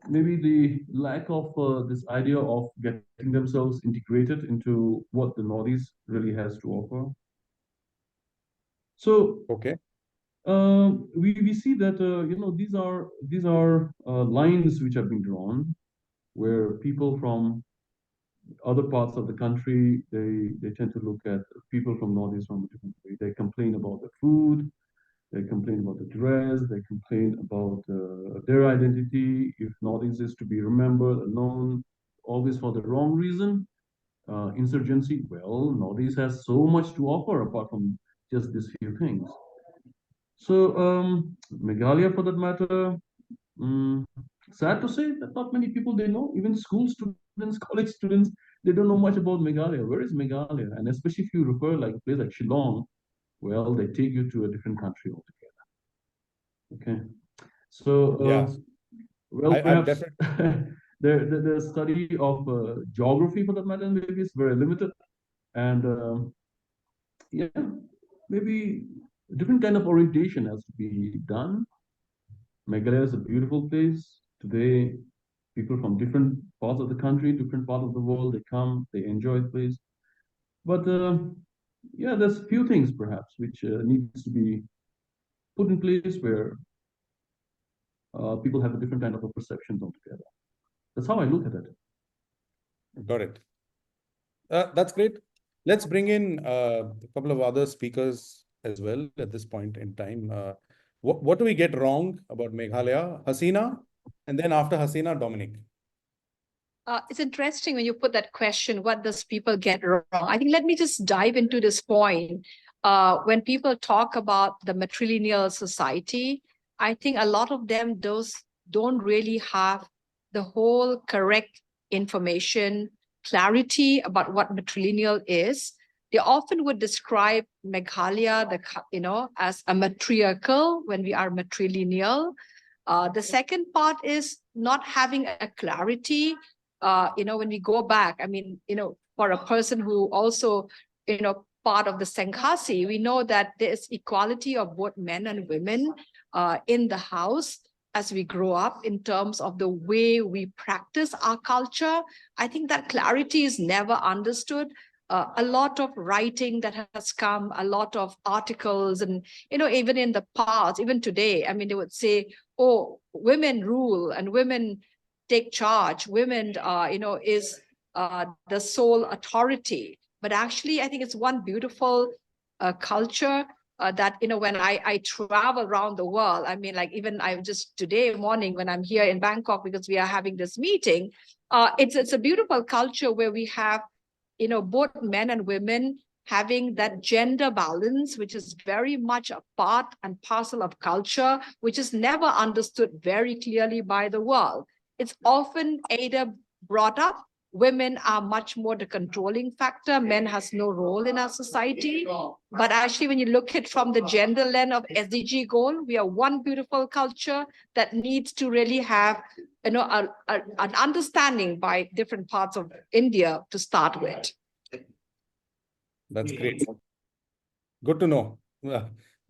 maybe the lack of this idea of getting themselves integrated into what the Northeast really has to offer. So okay, we see that these are lines which have been drawn, where people from other parts of the country, they tend to look at people from Northeast from a different way. They complain about the food, they complain about the dress, they complain about their identity. If Northeast is to be remembered and known, always for the wrong reason. insurgency. Well, Northeast has so much to offer apart from just these few things. So Meghalaya, for that matter, mm, sad to say that not many people they know, even school students, college students, they don't know much about Meghalaya. Where is Meghalaya? And especially if you refer like a place like Shillong, well, they take you to a different country altogether. Okay, so Yeah, well, I've perhaps definitely. the study of geography, for that matter, maybe is very limited, and yeah, maybe a different kind of orientation has to be done. Meghalaya is a beautiful place. Today, people from different parts of the country, different parts of the world, they come, they enjoy the place. But yeah, there's a few things perhaps which needs to be put in place where people have a different kind of a perception altogether. That's how I look at it. Got it. That's great. Let's bring in a couple of other speakers as well at this point in time. What do we get wrong about Meghalaya? Hasina, and then after Hasina, Dominic. It's interesting when you put that question, what does people get wrong? I think let me just dive into this point. When people talk about the matrilineal society, I think a lot of them don't really have the whole correct information, clarity about what matrilineal is. They often would describe Meghalaya, as a matriarchal when we are matrilineal. The second part is not having a clarity. When we go back, I mean, for a person who also, part of the Sankhasi, we know that there is equality of both men and women in the house as we grow up in terms of the way we practice our culture. I think that clarity is never understood. A lot of writing that has come, a lot of articles, and even in the past, even today, I mean, they would say, oh, women rule and women take charge. Women, is the sole authority. But actually, I think it's one beautiful culture that, when I travel around the world, I mean, like even I just today morning when I'm here in Bangkok, because we are having this meeting, it's a beautiful culture where we have, both men and women having that gender balance, which is very much a part and parcel of culture, which is never understood very clearly by the world. It's often either brought up, women are much more the controlling factor, men has no role in our society. But actually, when you look at from the gender lens of SDG goal, we are one beautiful culture that needs to really have an understanding by different parts of India to start with. That's great. Good to know.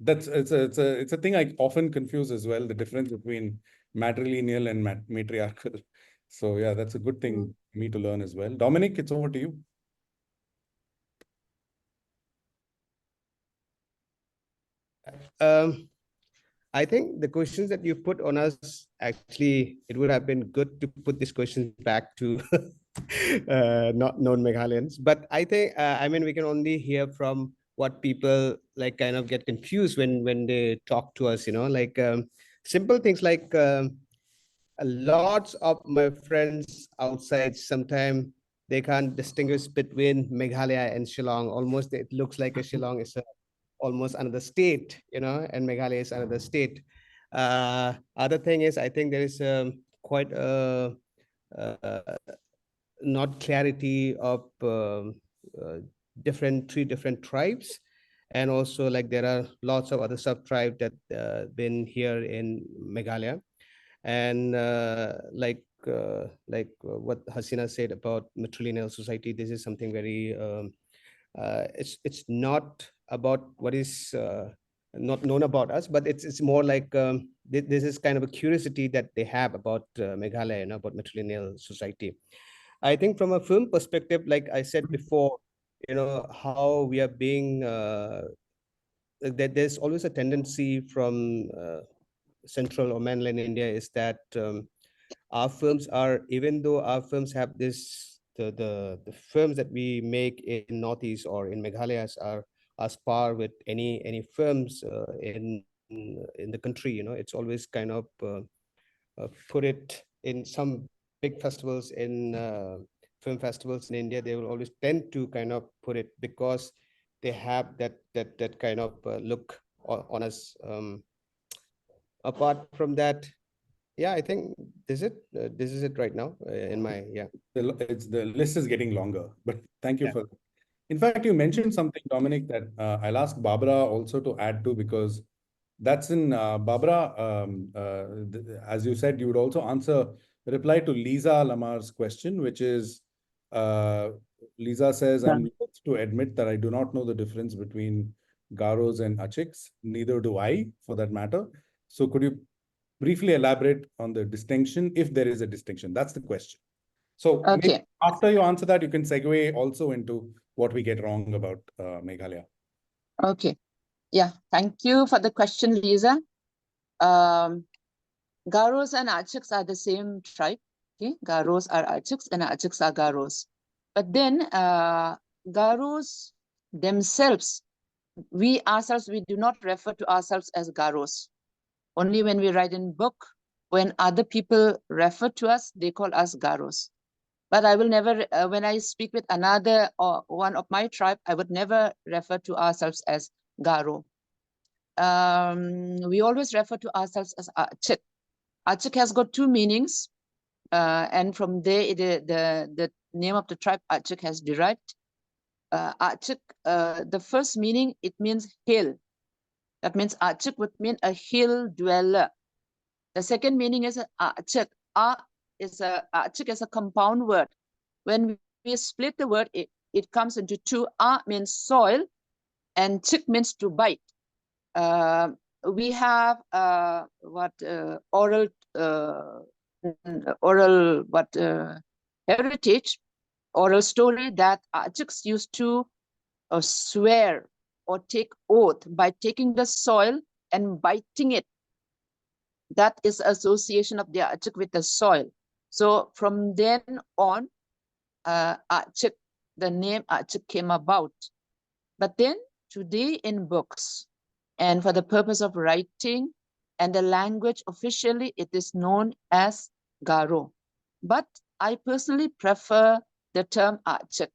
It's a thing I often confuse as well, the difference between matrilineal and matriarchal. So yeah, that's a good thing for me to learn as well. Dominic, it's over to you. I think the questions that you put on us, actually, it would have been good to put these questions back to not known Meghalayans. But I think, I mean, we can only hear from what people like kind of get confused when they talk to us, like simple things like lots of my friends outside, sometimes they can't distinguish between Meghalaya and Shillong. Almost it looks like a Shillong is almost another state, and Meghalaya is another state. Other thing is, I think there is quite a not clarity of three different tribes, and also like there are lots of other sub tribes that been here in Meghalaya, and what Hasina said about matrilineal society, this is something very it's not about what is not known about us, but it's more like this is kind of a curiosity that they have about Meghalaya, about matrilineal society. I think from a film perspective, like I said before, how we are being that there's always a tendency from central or mainland India is that our films are, even though our films have this, the films that we make in Northeast or in Meghalaya are as par with any films in the country. It's always kind of put it in some big festivals in film festivals in India, they will always tend to kind of put it because they have that kind of look on us. Apart from that, yeah, I think this is it right now in my, yeah. The list is getting longer, but thank you Yeah. for. In fact, you mentioned something, Dominic, that I'll ask Barbara also to add to, because that's in Barbara. As you said, you would also reply to Lisa Lamar's question, which is Lisa says, "I'm loath to admit that I do not know the difference between Garos and Achiks. Neither do I, for that matter. So, could you briefly elaborate on the distinction, if there is a distinction?" That's the question. So maybe Okay. after you answer that, you can segue also into what we get wrong about Meghalaya. Okay. Yeah. Thank you for the question, Lisa. Garos and Achiks are the same tribe. Okay. Garos are Achiks and Achiks are Garos. But then Garos themselves, we ourselves, we do not refer to ourselves as Garos. Only when we write in book, when other people refer to us, they call us Garos. But I will never, when I speak with another or one of my tribe, I would never refer to ourselves as Garo. We always refer to ourselves as Achik. Achik has got two meanings, and from there, the name of the tribe Achik has derived. Achik, the first meaning, it means hill. That means Achik would mean a hill dweller. The second meaning is Achik. Achik is a compound word. When we split the word, it comes into two. Means soil, and chik means to bite. We have oral heritage, oral story that Achiks used to swear or take oath by taking the soil and biting it. That is association of the Achik with the soil. So from then on, Achik, the name Achik came about. But then today in books, and for the purpose of writing and the language, officially it is known as Garo. But I personally prefer the term Achik.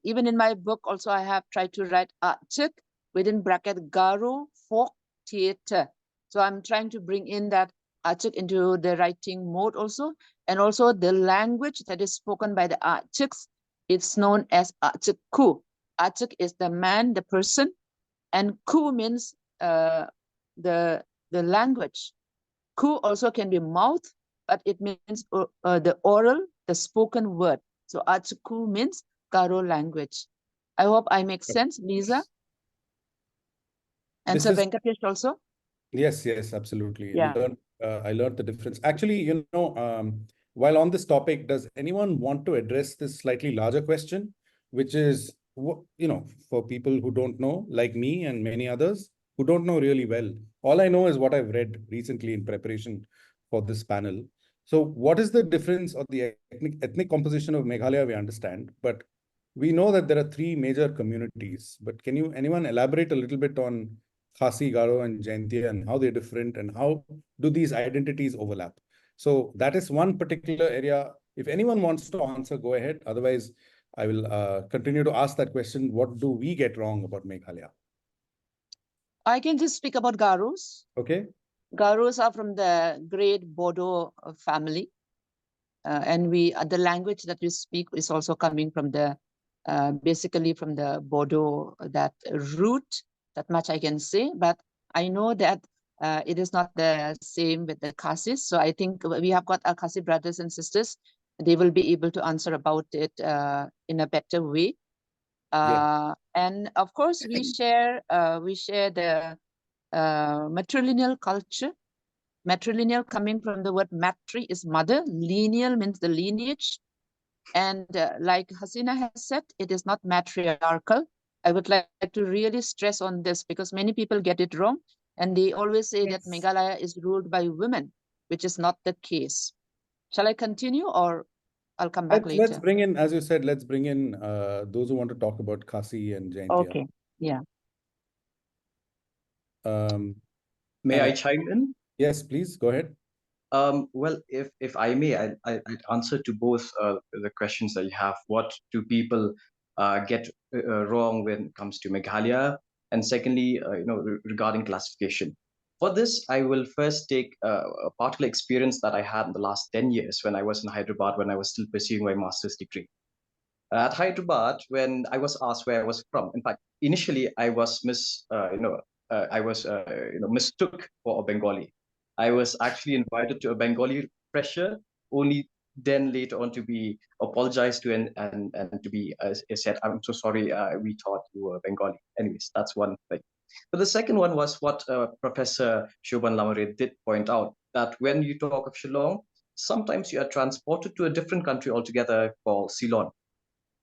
Even in my book also, I have tried to write Achik within bracket Garo folk theater. So I'm trying to bring in that Achik into the writing mode also. And also the language that is spoken by the Achiks, it's known as Achik Ku. Achik is the man, the person, and Ku means the language. Ku also can be mouth, but it means the oral, the spoken word. So Achiku means Garo language. I hope I make sense, Lisa. And so Venkatesh also? Yes, absolutely. Yeah. I learned the difference. Actually, while on this topic, does anyone want to address this slightly larger question, which is, for people who don't know, like me and many others who don't know really well, all I know is what I've read recently in preparation for this panel. So what is the difference of the ethnic composition of Meghalaya? We understand, but we know that there are three major communities. But can anyone elaborate a little bit on Khasi, Garo, and Jaintia, and how they're different, and how do these identities overlap? So that is one particular area. If anyone wants to answer, go ahead. Otherwise, I will continue to ask that question. What do we get wrong about Meghalaya? I can just speak about Garos. Okay. Garos are from the great Bodo family. And the language that we speak is also coming from basically from the Bodo, that root. That much I can say, but I know that it is not the same with the Khasis. So I think we have got our Khasi brothers and sisters. They will be able to answer about it in a better way. And of course, we share the matrilineal culture. Matrilineal coming from the word matri is mother, lineal means the lineage. And like Hasina has said, it is not matriarchal. I would like to really stress on this because many people get it wrong. And they always say that Meghalaya is ruled by women, which is not the case. Shall I continue or I'll come back later? Let's bring in, as you said, let's bring in those who want to talk about Khasi and Jaintia. Okay, yeah. May I chime in? Yes, please, go ahead. Well, if I may, I'd answer to both the questions that you have. What do people get wrong when it comes to Meghalaya? And secondly, regarding classification. For this, I will first take a particular experience that I had in the last 10 years when I was in Hyderabad, when I was still pursuing my master's degree. At Hyderabad, when I was asked where I was from, in fact, initially I was mistook for a Bengali. I was actually invited to a Bengali fresher, only then later on to be apologized to and to be said, I'm so sorry, we thought you were Bengali. Anyways, that's one thing. But the second one was what Professor Shobhan Lamare did point out, that when you talk of Shillong, sometimes you are transported to a different country altogether called Ceylon.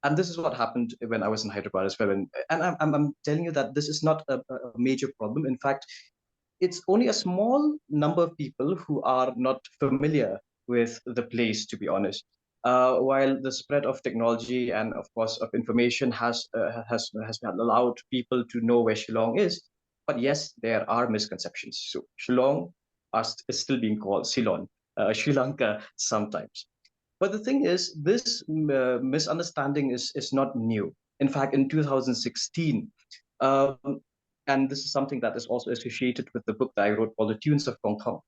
And this is what happened when I was in Hyderabad as well. And I'm telling you that this is not a major problem. In fact, it's only a small number of people who are not familiar with the place, to be honest. While the spread of technology and, of course, of information has allowed people to know where Shillong is, but yes, there are misconceptions. So Shillong is still being called Ceylon, Sri Lanka sometimes. But the thing is, this misunderstanding is not new. In fact, in 2016, um, and this is something that is also associated with the book that I wrote called The Tunes of Kong Thong.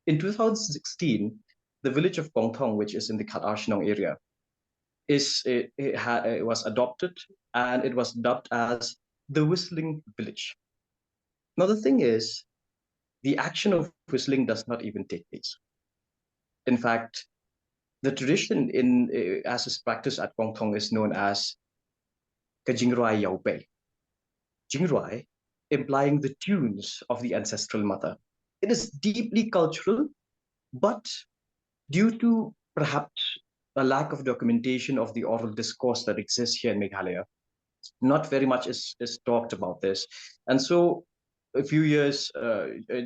In 2016, the village of Kong Thong, which is in the Khatar area, it was adopted and it was dubbed as the Whistling Village. Now, the thing is, the action of whistling does not even take place. In fact, the tradition as is practiced at Kong Thong is known as Kajingruai Yaubei. Jingruai, implying the tunes of the ancestral mother. It is deeply cultural, but due to perhaps a lack of documentation of the oral discourse that exists here in Meghalaya, not very much is talked about this. And so a few years,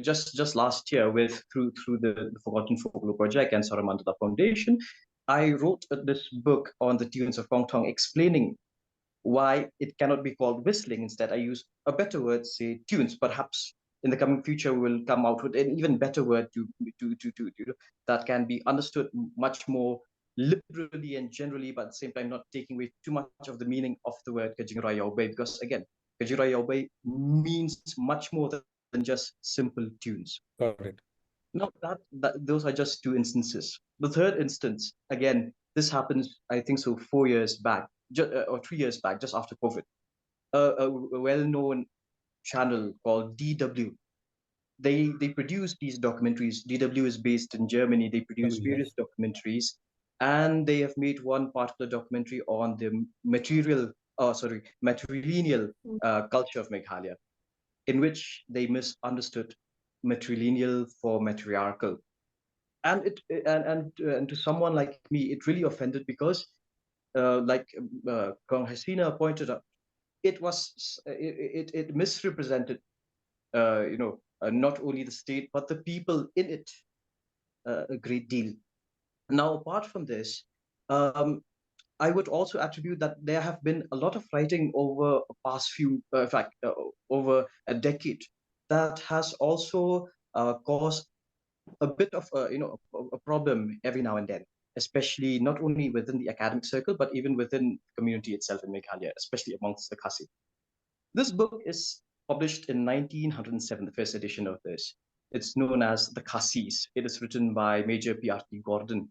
just last year, through the Forgotten Folklore Project and Saramandala Foundation, I wrote this book on the tunes of Kong Thong, explaining why it cannot be called whistling. Instead, I use a better word, say tunes. Perhaps in the coming future, we'll come out with an even better word that can be understood much more liberally and generally, but at the same time not taking away too much of the meaning of the word Kajingrai Yaubei, because again, Kajingrai Yaubei means much more than just simple tunes. Got it. Now those are just two instances. The third instance, again, this happens, I think so, 4 years back, or 3 years back, just after COVID. A well-known channel called DW. They produce these documentaries. DW is based in Germany. They produce various documentaries, and they have made one particular documentary on the matrilineal culture of Meghalaya, in which they misunderstood matrilineal for matriarchal. And and to someone like me, it really offended, because like Kong Hasina pointed out, it misrepresented not only the state but the people in it a great deal. Now, apart from this, I would also attribute that there have been a lot of writing over over a decade, that has also caused a bit of a problem every now and then, especially not only within the academic circle, but even within the community itself in Meghalaya, especially amongst the Khasi. This book is published in 1907, the first edition of this. It's known as The Khasis. It is written by Major P.R.T. Gordon.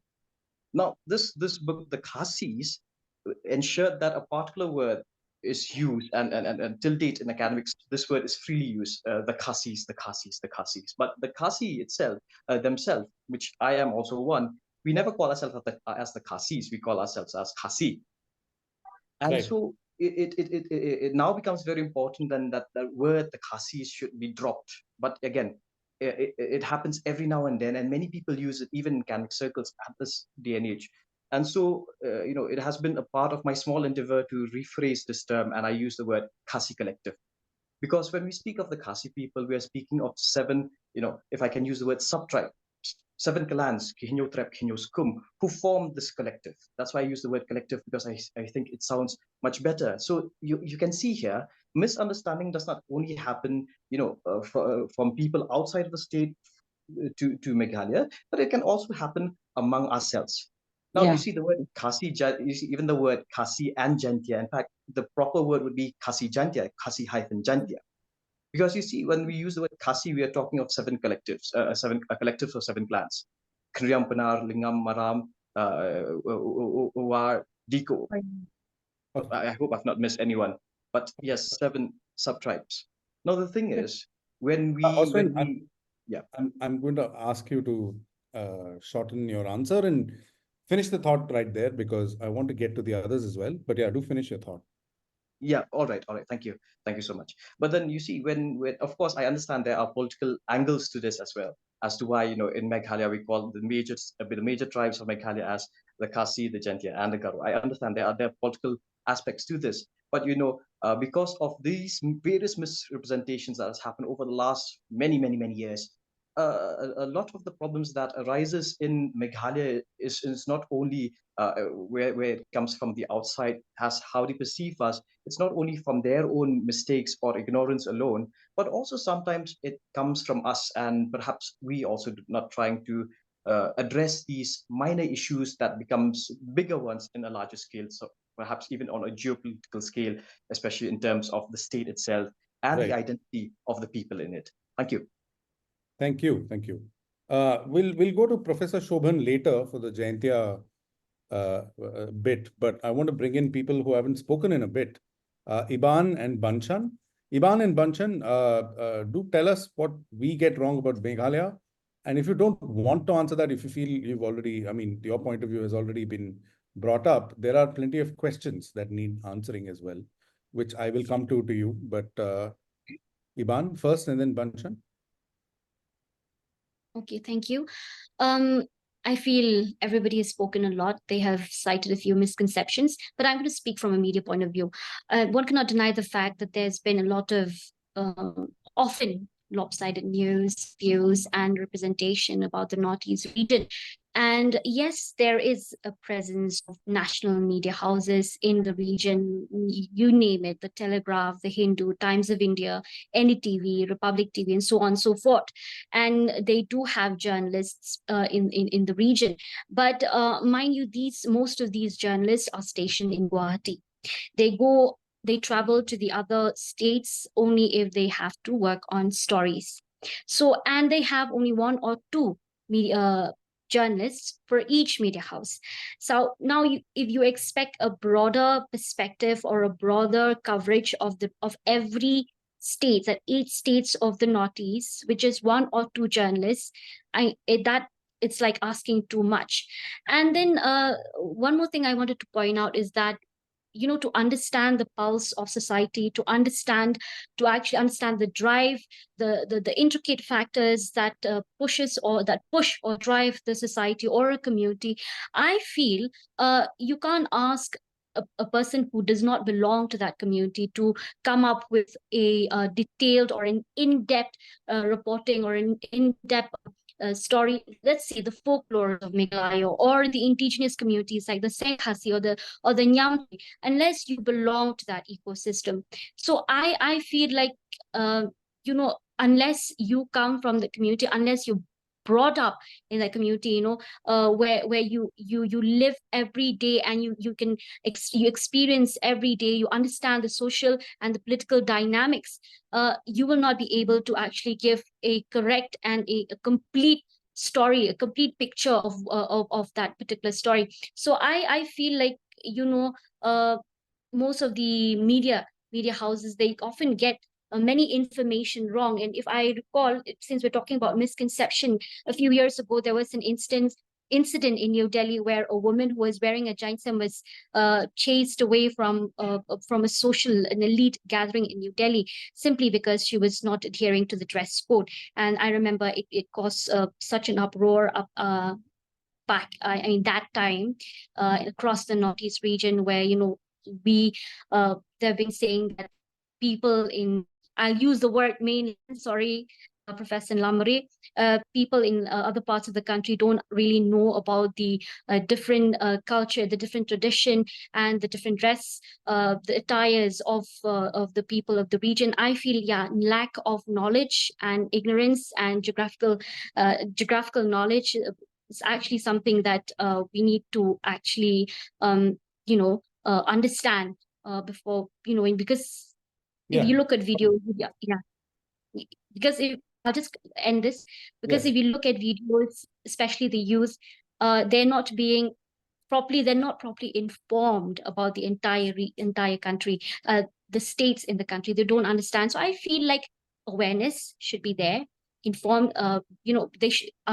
Now, this book, The Khasis, ensured that a particular word is used, and till date in academics, this word is freely used, the Khasis, the Khasis, the Khasis. But the Khasi itself, themselves, which I am also one, we never call ourselves as the Khasis, we call ourselves as Khasi. And Right. so it now becomes very important then that the word the Khasis should be dropped. But again, it happens every now and then, and many people use it even in academic circles at this day and age. And so, it has been a part of my small endeavor to rephrase this term, and I use the word Khasi collective. Because when we speak of the Khasi people, we are speaking of 7, if I can use the word subtribe, 7 clans, Kihinyo Trep, Kihinyo Skum, who formed this collective. That's why I use the word collective, because I think it sounds much better. So you can see here, misunderstanding does not only happen, from people outside of the state, to Meghalaya, but it can also happen among ourselves. Now Yeah. you see the word Khasi, you see even the word Khasi and Jantia. In fact, the proper word would be Khasi Jantia, Khasi hyphen Jantia. Because you see, when we use the word Khasi, we are talking of seven collectives, collectives of seven clans. Kriam, Panar, Lingam, Maram, Uwar, Diko. I hope I've not missed anyone. But yes, seven sub-tribes. Now the thing is, when we yeah, I'm going to ask you to shorten your answer and finish the thought right there, because I want to get to the others as well. But yeah, do finish your thought. yeah, all right, thank you so much. But then you see, when of course I understand there are political angles to this as well, as to why, in Meghalaya we call the major tribes of Meghalaya as the Khasi, the Jantia, and the Garo. I understand there are political aspects to this, but because of these various misrepresentations that has happened over the last many years, a lot of the problems that arises in Meghalaya is not only where it comes from the outside, as how they perceive us. It's not only from their own mistakes or ignorance alone, but also sometimes it comes from us, and perhaps we also not trying to address these minor issues that becomes bigger ones in a larger scale. So perhaps even on a geopolitical scale, especially in terms of the state itself and the identity of the people in it. Thank you. Thank you. We'll go to Professor Shobhan later for the Jayantia bit, but I want to bring in people who haven't spoken in a bit. Iban and Banchan. Iban and Banchan, do tell us what we get wrong about Meghalaya. And if you don't want to answer that, if you feel you've already, your point of view has already been brought up, there are plenty of questions that need answering as well, which I will come to you. But Iban first and then Banchan. Okay, thank you. I feel everybody has spoken a lot. They have cited a few misconceptions, but I'm going to speak from a media point of view. One cannot deny the fact that there's been a lot of often lopsided news, views, and representation about the Northeast region. And yes, there is a presence of national media houses in the region. You name it, the Telegraph, the Hindu, Times of India, NETV, Republic TV, and so on and so forth. And they do have journalists in the region. But mind you, most of these journalists are stationed in Guwahati. They travel to the other states only if they have to work on stories. So, and they have only one or two media journalists for each media house. So now if you expect a broader perspective or a broader coverage of every states at 8 states of the Northeast, which is one or two journalists, it's like asking too much. And then one more thing I wanted to point out is that to understand the pulse of society, to actually understand the drive, the intricate factors that push or drive the society or a community, I feel you can't ask a person who does not belong to that community to come up with a detailed or an in-depth reporting or an in-depth story. Let's say the folklore of Meghalaya or the indigenous communities like the Senghasi or the Nyampi, unless you belong to that ecosystem. So I feel like unless you come from the community, unless you brought up in that community, where you live every day and you experience every day, you understand the social and the political dynamics, you will not be able to actually give a correct and a complete story, a complete picture of that particular story. So I feel like most of the media houses, they often get many information wrong. And if I recall, since we're talking about misconception, a few years ago there was an incident in New Delhi where a woman who was wearing a jainsam was chased away from an elite gathering in New Delhi, simply because she was not adhering to the dress code. And I remember it caused such an uproar back that time across the Northeast region, where they've been saying that people in, I'll use the word mainland, sorry, Professor Lamre, people in other parts of the country don't really know about the different culture, the different tradition, and the different dress, the attires of the people of the region. I feel, yeah, lack of knowledge and ignorance and geographical knowledge is actually something that we need to actually, understand before, because if you look at videos, because if I'll just end this, because if you look at videos, especially the youth, they're not properly informed about the entire country, the states in the country. They don't understand. So I feel like awareness should be there, informed. Our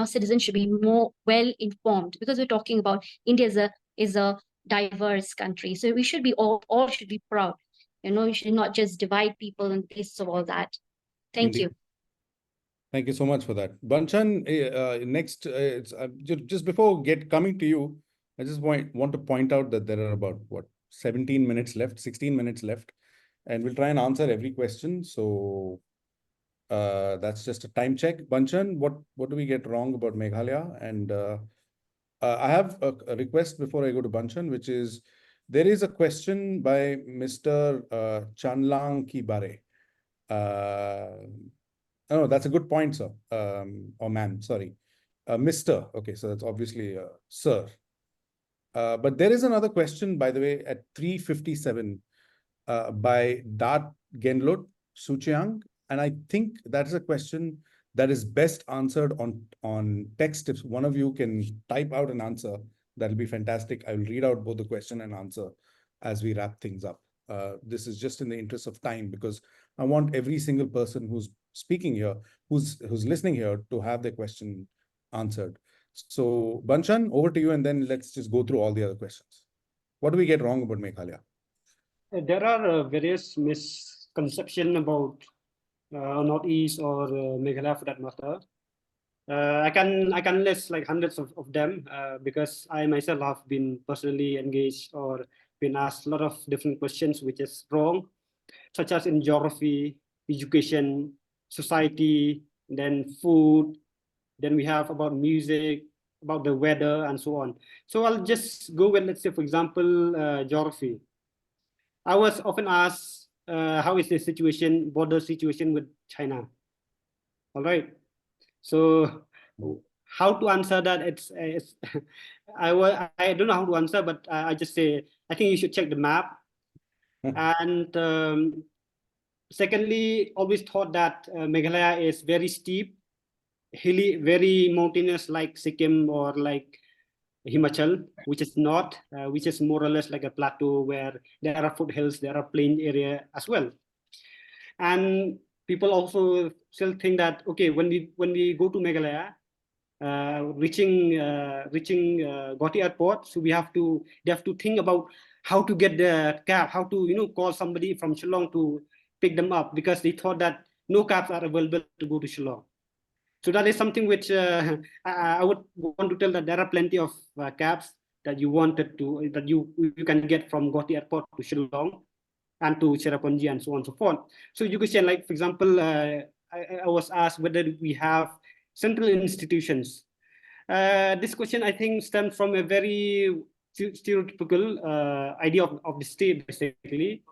citizens should be more well informed, because we're talking about India is a diverse country. So we should be all should be proud. We should not just divide people on the basis of all that. Thank you. Thank you so much for that. Banchan, next, just before coming to you, I just want to point out that there are about, 16 minutes left, and we'll try and answer every question. So that's just a time check. Banchan, what do we get wrong about Meghalaya? And I have a request before I go to Banchan, which is, there is a question by Mr. Chanlang Kibare. Oh, that's a good point, sir. Or ma'am, sorry. Mr. Okay, so that's obviously sir. But there is another question, by the way, at 3:57 by Dat Genlot Suchiang. And I think that is a question that is best answered on text. If one of you can type out an answer, that'll be fantastic. I will read out both the question and answer as we wrap things up. This is just in the interest of time, because I want every single person who's speaking here, who's listening here, to have their question answered. So Banchan, over to you, and then let's just go through all the other questions. What do we get wrong about Meghalaya? There are various misconceptions about Northeast or Meghalaya for that matter. I can list like hundreds of them because I myself have been personally engaged or been asked a lot of different questions which is wrong, such as in geography, education, society, then food, then we have about music, about the weather, and so on. So I'll just go with, let's say, for example, geography. I was often asked, how is the border situation with China? All right. So how to answer that? I don't know how to answer, but I just say, I think you should check the map. And secondly, always thought that Meghalaya is very steep, hilly, very mountainous, like Sikkim or like Himachal, which is not, which is more or less like a plateau where there are foothills, there are plain area as well. And people also still think that, okay, when we go to Meghalaya, reaching Guwahati airport, so they have to think about how to get the cab, how to call somebody from Shillong to pick them up, because they thought that no cabs are available to go to Shillong. So that is something which I would want to tell, that there are plenty of cabs that you can get from Guwahati airport to Shillong and to Cherrapunji and so on and so forth. So you could say, like, for example, I was asked whether we have central institutions. This question, I think, stems from a very stereotypical idea of the state, basically.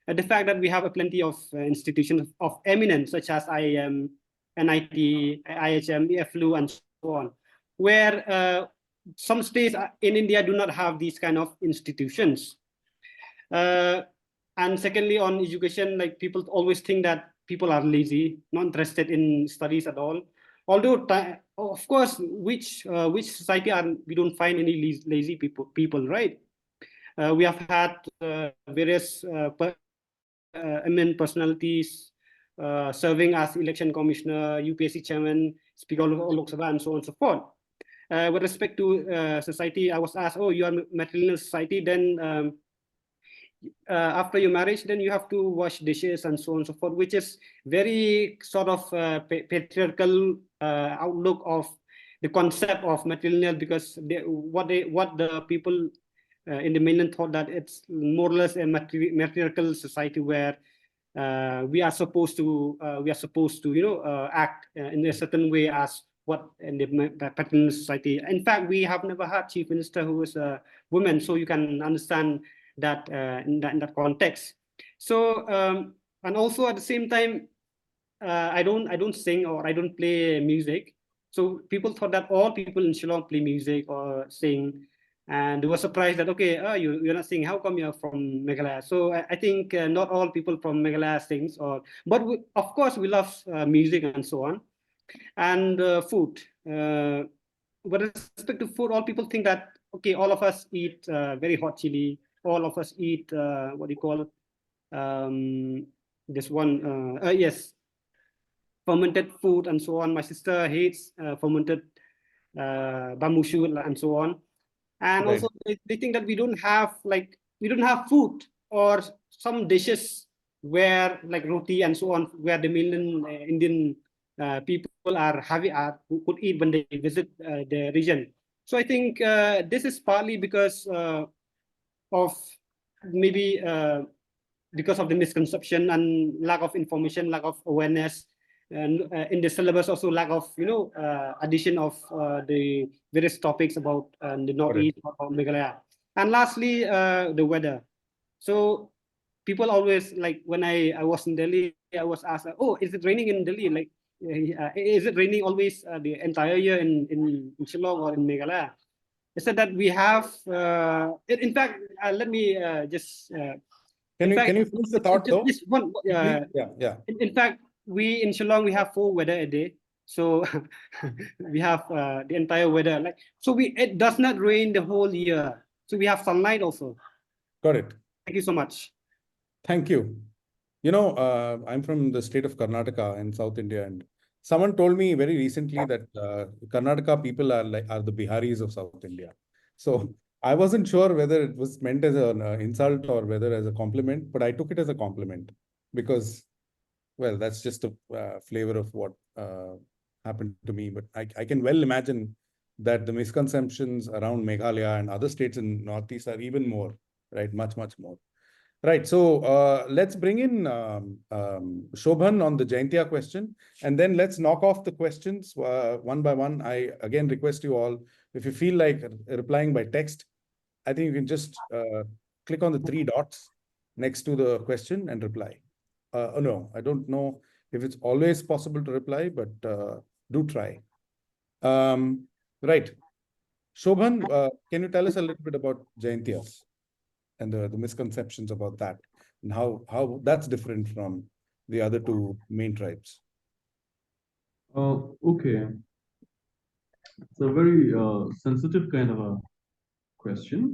The fact that we have plenty of institutions of eminence, such as IIM, NIT, IHM, EFLU, and so on, where some states in India do not have these kind of institutions. And secondly, on education, like, people always think that people are lazy, not interested in studies at all. Although, of course, which society we don't find any lazy people, right? We have had various eminent personalities serving as election commissioner, UPSC chairman, speaker of Lok Sabha, and so on and so forth. With respect to society, I was asked, oh, you are matrilineal society, then after your marriage, then you have to wash dishes and so on and so forth, which is very sort of patriarchal outlook of the concept of matrilineal, because what the people in the mainland thought that it's more or less a matriarchal society where we are supposed to act in a certain way as what in the paternalist society. In fact, we have never had chief minister who is a woman, so you can understand that in that context. So and also at the same time, I don't sing or I don't play music. So people thought that all people in Shillong play music or sing, and they were surprised that okay, you're not singing. How come you're from Meghalaya? So I think not all people from Meghalaya sings, but of course we love music and so on, and food. With respect to food, all people think that okay, all of us eat very hot chili. All of us eat what do you call it? This one, yes, fermented food and so on. My sister hates fermented bamboo shoot and so on. And Right. also they think that we don't have food or some dishes where like roti and so on, where the mainland Indian people are who could eat when they visit the region. So I think this is partly because of maybe because of the misconception and lack of information, lack of awareness, and in the syllabus also lack of addition of the various topics about the northeast of Meghalaya. And lastly, the weather. So people always like when I was in Delhi, I was asked, oh, is it raining in Delhi? Like, is it raining always the entire year in Shillong or in Meghalaya? I said that we have, in fact, let me just Can you finish the thought though? Just one, Yeah. in fact, we in Shillong we have 4 weather a day, so we have the entire weather. Like so, it does not rain the whole year, so we have sunlight also. Got it. Thank you so much. Thank you. You know, I'm from the state of Karnataka in South India, and someone told me very recently that Karnataka people are the Biharis of South India. So I wasn't sure whether it was meant as an insult or whether as a compliment, but I took it as a compliment because, well, that's just a flavor of what happened to me. But I can well imagine that the misconceptions around Meghalaya and other states in Northeast are even more, right? Much, much more. Right. So let's bring in Shobhan on the Jaintia question, and then let's knock off the questions one by one. I again request you all, if you feel like replying by text, I think you can just click on the 3 dots next to the question and reply. Oh, no, I don't know if it's always possible to reply, but do try. Right. Shobhan, can you tell us a little bit about Jaintias and the misconceptions about that and how that's different from the other 2 main tribes? Okay. It's a very sensitive kind of a question.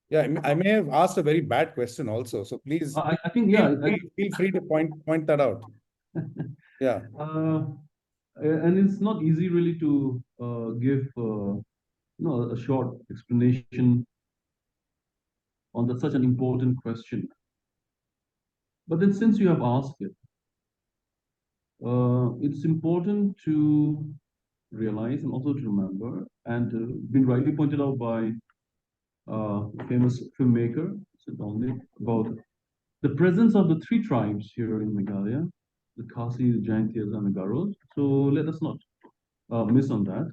Yeah, I may have asked a very bad question also. So please, I think, yeah. Feel free to point that out. Yeah. And it's not easy really to give a short explanation on such an important question. But then since you have asked it, it's important to realize and also to remember, and been rightly pointed out by famous filmmaker, about the presence of the 3 tribes here in Meghalaya, the Khasi, the Jaintias, and the Garos. So let us not miss on that.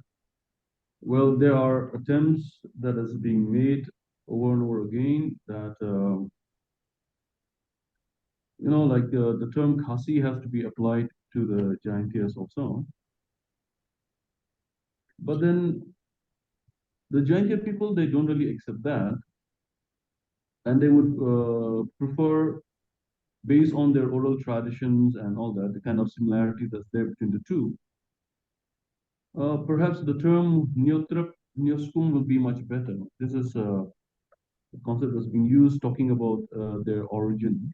Well, there are attempts that is being made over and over again that, like the term Khasi has to be applied to the Jaintias also. But then the Jaintia people, they don't really accept that. And they would prefer, based on their oral traditions and all that, the kind of similarity that's there between the 2. Perhaps the term Nyotrap, Nyoskum will be much better. This is a concept that's being used talking about their origin.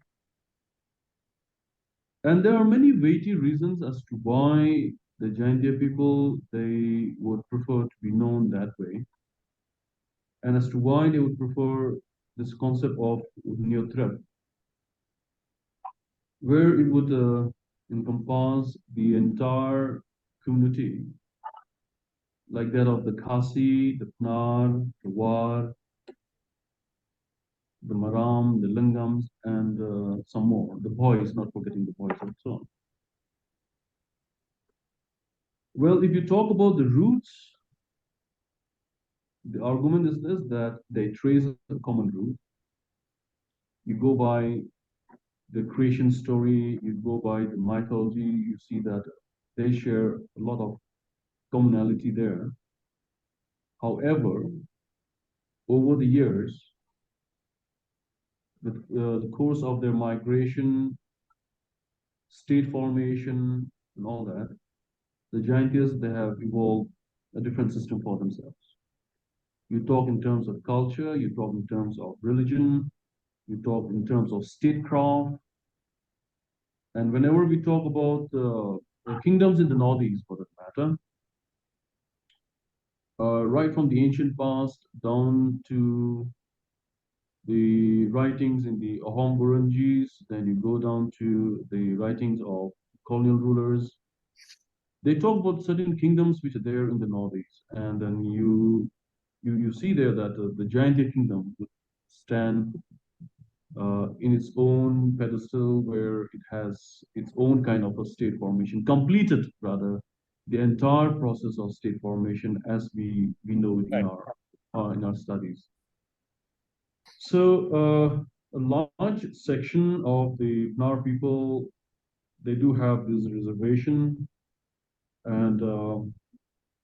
And there are many weighty reasons as to why the Jaintia people, they would prefer to be known that way. And as to why they would prefer this concept of Nyotrap, where it would encompass the entire community, like that of the Khasi, the Knar, the War, the Ram, the Lingams, and some more. The boys, not forgetting the boys and so on. Well, if you talk about the roots, the argument is this, that they trace a common root. You go by the creation story, you go by the mythology, you see that they share a lot of commonality there. However, over the years, with the course of their migration, state formation, and all that, the giantess, they have evolved a different system for themselves. You talk in terms of culture, you talk in terms of religion, you talk in terms of statecraft, and whenever we talk about the kingdoms in the Northeast, for that matter, right from the ancient past down to the writings in the Ahom Burunjis, then you go down to the writings of colonial rulers. They talk about certain kingdoms which are there in the Northeast, and then you see there that the Jaintia kingdom would stand in its own pedestal, where it has its own kind of a state formation, completed rather the entire process of state formation as we know it in our studies. So a large section of the Nar people, they do have this reservation, and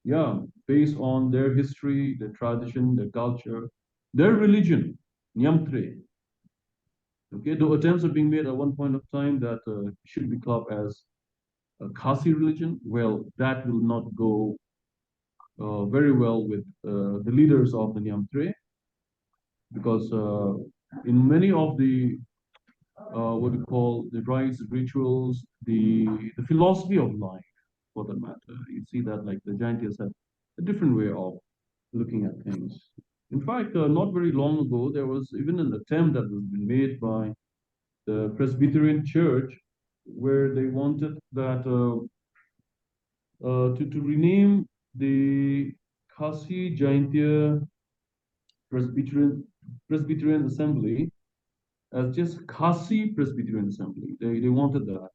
yeah, based on their history, their tradition, their culture, their religion, Nyamtre. Okay, though attempts are being made at one point of time that should be clubbed as a Khasi religion. Well, that will not go very well with the leaders of the Nyamtre, because in many of the what we call the rites, rituals, the philosophy of life, for that matter, you see that like the Giantess have a different way of looking at things. In fact, not very long ago, there was even an attempt that was been made by the Presbyterian Church, where they wanted that to rename the Khasi Jaintia Presbyterian Assembly as just Khasi Presbyterian Assembly. They wanted that,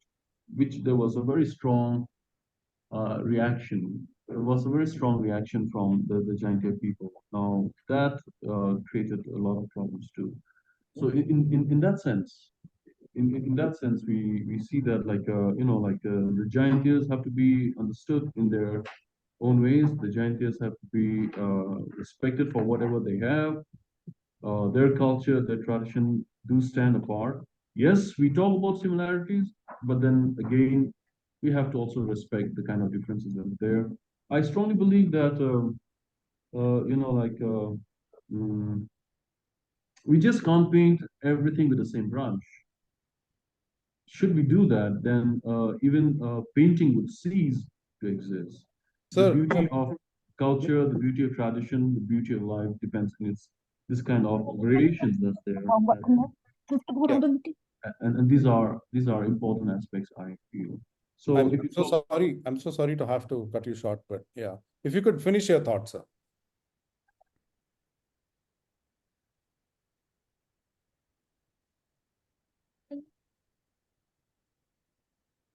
which there was a very strong reaction. There was a very strong reaction from the Jaintia people. Now that created a lot of problems too. So in that sense, in that sense, we see that like the giantess have to be understood in their own ways. The giantess have to be respected for whatever they have. Their culture, their tradition do stand apart. Yes, we talk about similarities, but then again, we have to also respect the kind of differences that are there. I strongly believe that we just can't paint everything with the same brush. Should we do that, then even painting would cease to exist. The beauty of culture, the beauty of tradition, the beauty of life depends on this kind of variations that's there. And these are important aspects, I feel. So I'm so sorry to have to cut you short, but yeah, if you could finish your thoughts, sir.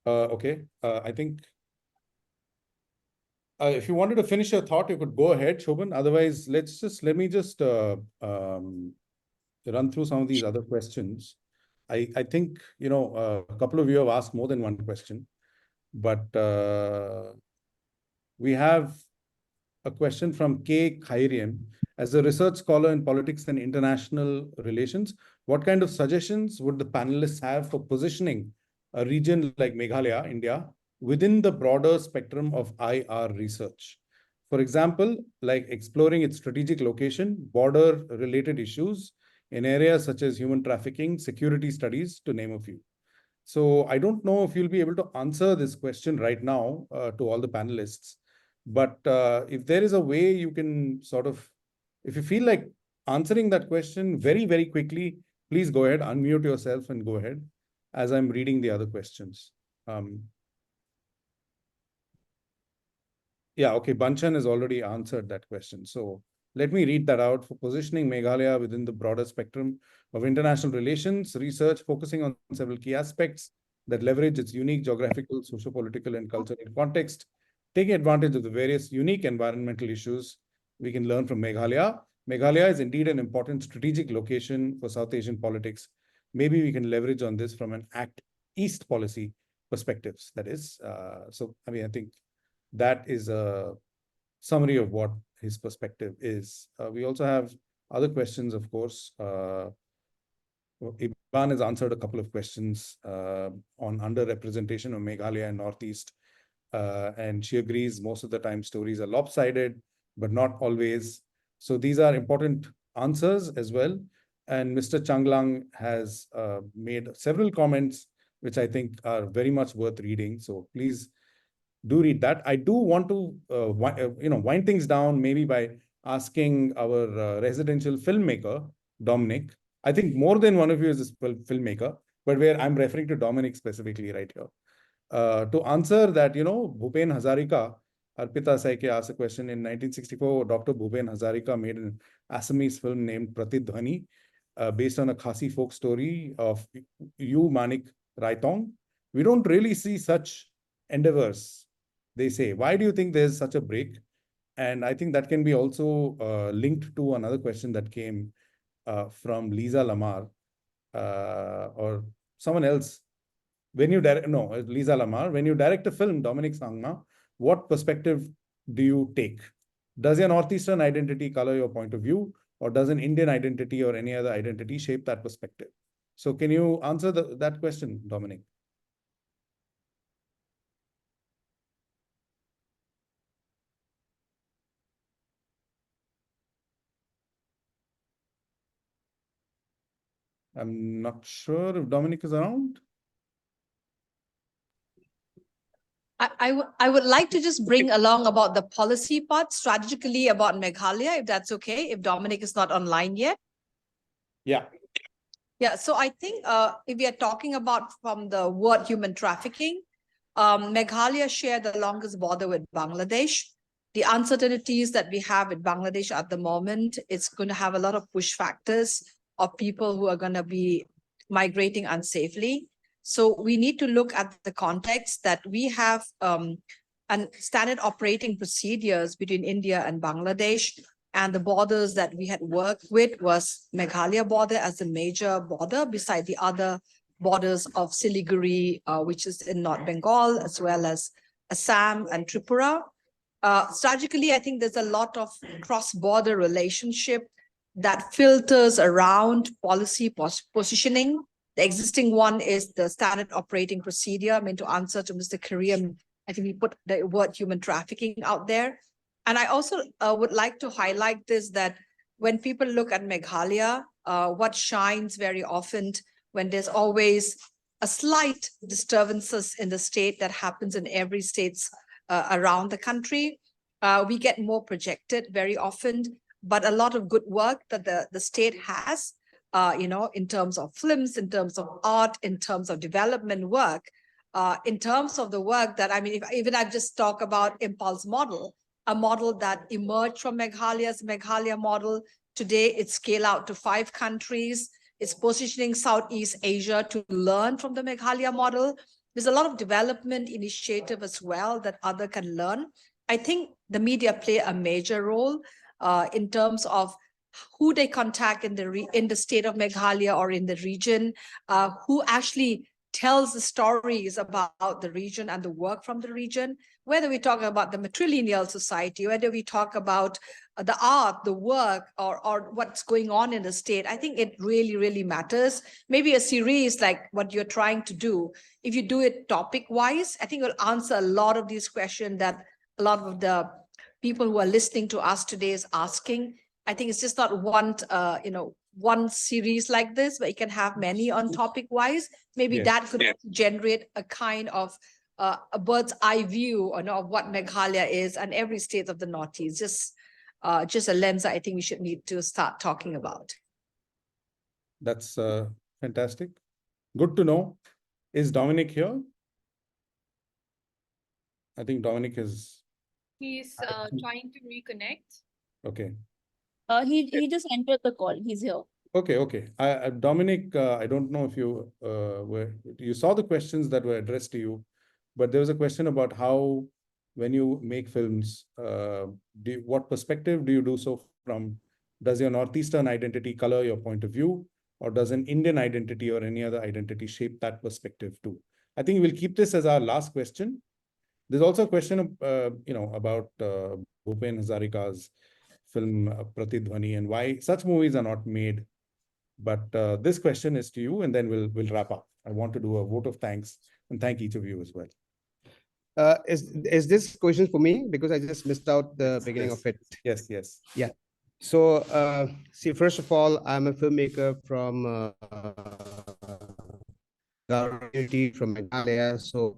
Okay, I think if you wanted to finish your thought, you could go ahead, Shobhan. Otherwise, let me just run through some of these other questions. I think, a couple of you have asked more than one question, but we have a question from K. Khairiam. As a research scholar in politics and international relations, what kind of suggestions would the panelists have for positioning a region like Meghalaya, India, within the broader spectrum of IR research? For example, like exploring its strategic location, border-related issues in areas such as human trafficking, security studies, to name a few. So I don't know if you'll be able to answer this question right now to all the panelists, but if there is a way you can sort of, if you feel like answering that question very, very quickly, please go ahead, unmute yourself and go ahead as I'm reading the other questions. Yeah, okay, Banchan has already answered that question. So Let me read that out. For positioning Meghalaya within the broader spectrum of international relations, research focusing on several key aspects that leverage its unique geographical, socio-political, and cultural context, taking advantage of the various unique environmental issues we can learn from Meghalaya. Meghalaya is indeed an important strategic location for South Asian politics. Maybe we can leverage on this from an Act East policy perspectives. That is, I think that is a summary of what his perspective is. We also have other questions, of course. Iban has answered a couple of questions on underrepresentation of Meghalaya and Northeast. And she agrees most of the time stories are lopsided, but not always. So these are important answers as well. And Mr. Changlang has made several comments, which I think are very much worth reading. So please do read that. I do want to wind things down maybe by asking our residential filmmaker, Dominic. I think more than one of you is a filmmaker, but where I'm referring to Dominic specifically right here. To answer that, Bhupen Hazarika, Arpita Saike asked a question in 1964. Dr. Bhupen Hazarika made an Assamese film named Pratidhwani, based on a Khasi folk story of U Manik Raitong. We don't really see such endeavors, they say. Why do you think there's such a break? And I think that can be also linked to another question that came from Lisa Lamar or someone else. Lisa Lamar, when you direct a film, Dominic Sangma, what perspective do you take? Does your Northeastern identity color your point of view, or does an Indian identity or any other identity shape that perspective? So can you answer that question, Dominic? I'm not sure if Dominic is around. I would like to just bring along about the policy part strategically about Meghalaya, if that's okay, if Dominic is not online yet. Yeah. Yeah, so I think if we are talking about from the word human trafficking, Meghalaya share the longest border with Bangladesh. The uncertainties that we have with Bangladesh at the moment, it's going to have a lot of push factors of people who are going to be migrating unsafely. So we need to look at the context that we have standard operating procedures between India and Bangladesh. And the borders that we had worked with was Meghalaya border as the major border beside the other borders of Siliguri, which is in North Bengal, as well as Assam and Tripura. Strategically, I think there's a lot of cross-border relationship that filters around policy positioning. The existing one is the standard operating procedure. I mean, to answer to Mr. Karim, I think we put the word human trafficking out there. And I also would like to highlight this, that when people look at Meghalaya, what shines very often when there's always a slight disturbances in the state that happens in every states around the country, we get more projected very often, but a lot of good work that the state has, in terms of films, in terms of art, in terms of development work, in terms of the work that, I mean, even I just talk about Impulse model, a model that emerged from Meghalaya's Meghalaya model. Today, it's scaled out to 5 countries. It's positioning Southeast Asia to learn from the Meghalaya model. There's a lot of development initiative as well that other can learn. I think the media play a major role in terms of who they contact in the state of Meghalaya or in the region, who actually tells the stories about the region and the work from the region, whether we talk about the matrilineal society, whether we talk about the art, the work, or what's going on in the state. I think it really, really matters. Maybe a series like what you're trying to do, if you do it topic-wise, I think it will answer a lot of these questions that a lot of the people who are listening to us today is asking. I think it's just not one series like this, but you can have many on topic-wise. Maybe Yes. that could generate a kind of a bird's eye view of what Meghalaya is and every state of the Northeast. Just a lens I think we should need to start talking about. That's fantastic. Good to know. Is Dominic here? I think Dominic is... He's trying to reconnect. Okay. He just entered the call. He's here. Okay. Dominic, I don't know if you saw the questions that were addressed to you, but there was a question about how, when you make films, what perspective do you do so from? Does your Northeastern identity color your point of view, or does an Indian identity or any other identity shape that perspective too? I think we'll keep this as our last question. There's also a question about Bhupen Hazarika's film Pratidhwani and why such movies are not made. But this question is to you, and then we'll wrap up. I want to do a vote of thanks and thank each of you as well. Is this question for me? Because I just missed out the beginning of it. Yes. Yeah. So, see, first of all, I'm a filmmaker from Garo community, from Meghalaya. So,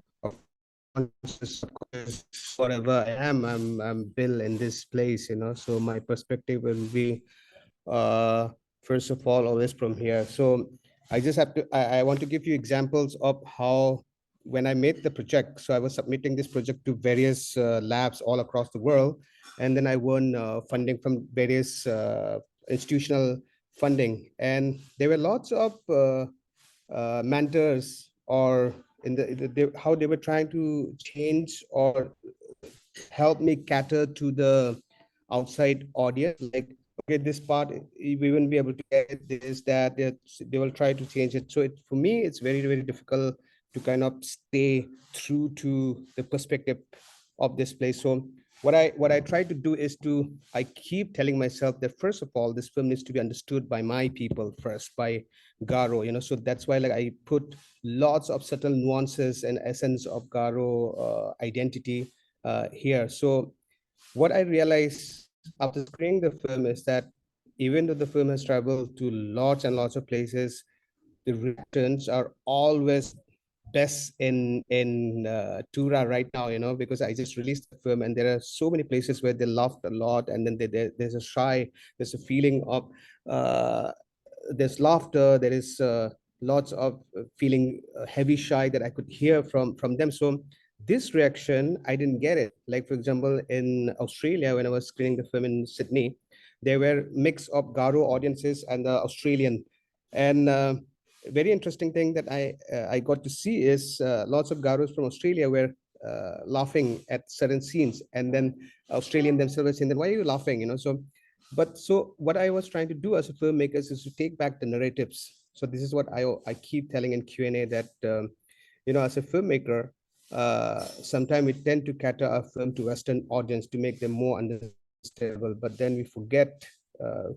whatever I am, I'm Bill in this place, So my perspective will be, first of all, always from here. So I just have to. I want to give you examples of how, when I made the project, so I was submitting this project to various labs all across the world, and then I won funding from various institutional funding, and there were lots of mentors, or how they were trying to change or help me cater to the outside audience. Like, okay, this part we won't be able to get this, that they will try to change it. So for me, it's very, very difficult to kind of stay true to the perspective of this place. So what I try to do is I keep telling myself that, first of all, this film needs to be understood by my people first, by Garo, So that's why, like, I put lots of subtle nuances and essence of Garo identity here. So what I realized after screening the film is that even though the film has traveled to lots and lots of places, the returns are always best in Tura right now, because I just released the film, and there are so many places where they laughed a lot, and then there's a feeling of there's laughter, there is lots of feeling heavy shy that I could hear from them. So this reaction, I didn't get it. Like, for example, in Australia, when I was screening the film in Sydney, there were mix of Garo audiences and the Australian. And very interesting thing that I got to see is lots of Garos from Australia were laughing at certain scenes, and then Australian themselves were saying, "Then why are you laughing?" So what I was trying to do as a filmmaker is to take back the narratives. So this is what I keep telling in Q&A, that as a filmmaker, sometimes we tend to cater our film to Western audience to make them more understandable, but then we forget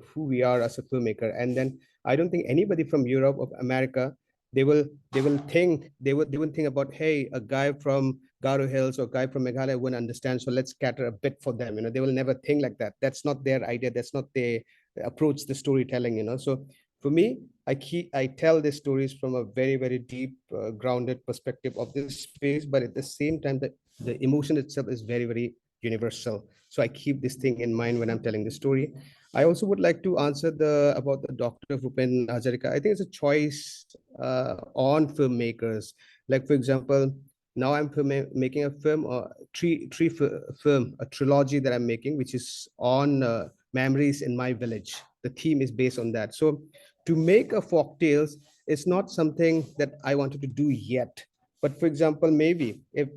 who we are as a filmmaker. And then I don't think anybody from Europe or America, they will think about, hey, a guy from Garo Hills or guy from Meghalaya wouldn't understand, so let's cater a bit for them. They will never think like that. That's not their idea. That's not their approach to storytelling. So for me, I tell these stories from a very, very deep, grounded perspective of this space, but at the same time, the emotion itself is very, very universal. So I keep this thing in mind when I'm telling the story. I also would like to answer about the Dr. Bhupen Hazarika. I think it's a choice on filmmakers. Like, for example, now I'm making a film, a trilogy that I'm making, which is on memories in my village. The theme is based on that. So to make a folk tales is not something that I wanted to do yet. But for example, maybe if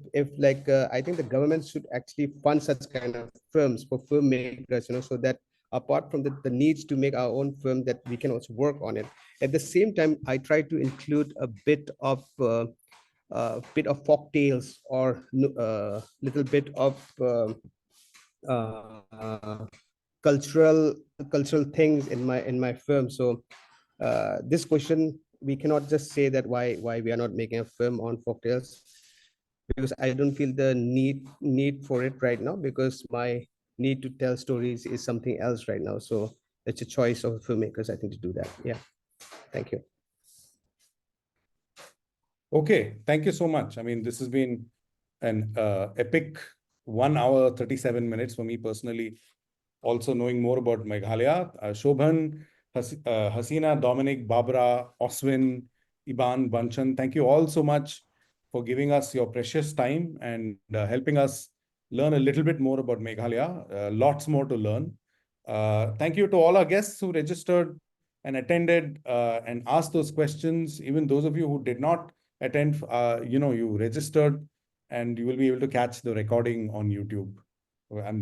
I think the government should actually fund such kind of films for filmmakers, so that apart from the needs to make our own film, that we can also work on it. At the same time, I try to include a bit of folk tales, or little bit of cultural things in my film. So this question, we cannot just say that why we are not making a film on folk tales, because I don't feel the need for it right now, because my need to tell stories is something else right now. So it's a choice of filmmakers, I think, to do that. Yeah. Thank you. Okay, thank you so much. I mean, this has been an epic 1 hour, 37 minutes for me personally. Also knowing more about Meghalaya, Shobhan, Hasina, Dominic, Barbara, Oswin, Iban, Banchan, thank you all so much for giving us your precious time and helping us learn a little bit more about Meghalaya. Lots more to learn. Thank you to all our guests who registered and attended and asked those questions. Even those of you who did not attend, you registered, and you will be able to catch the recording on YouTube. I'm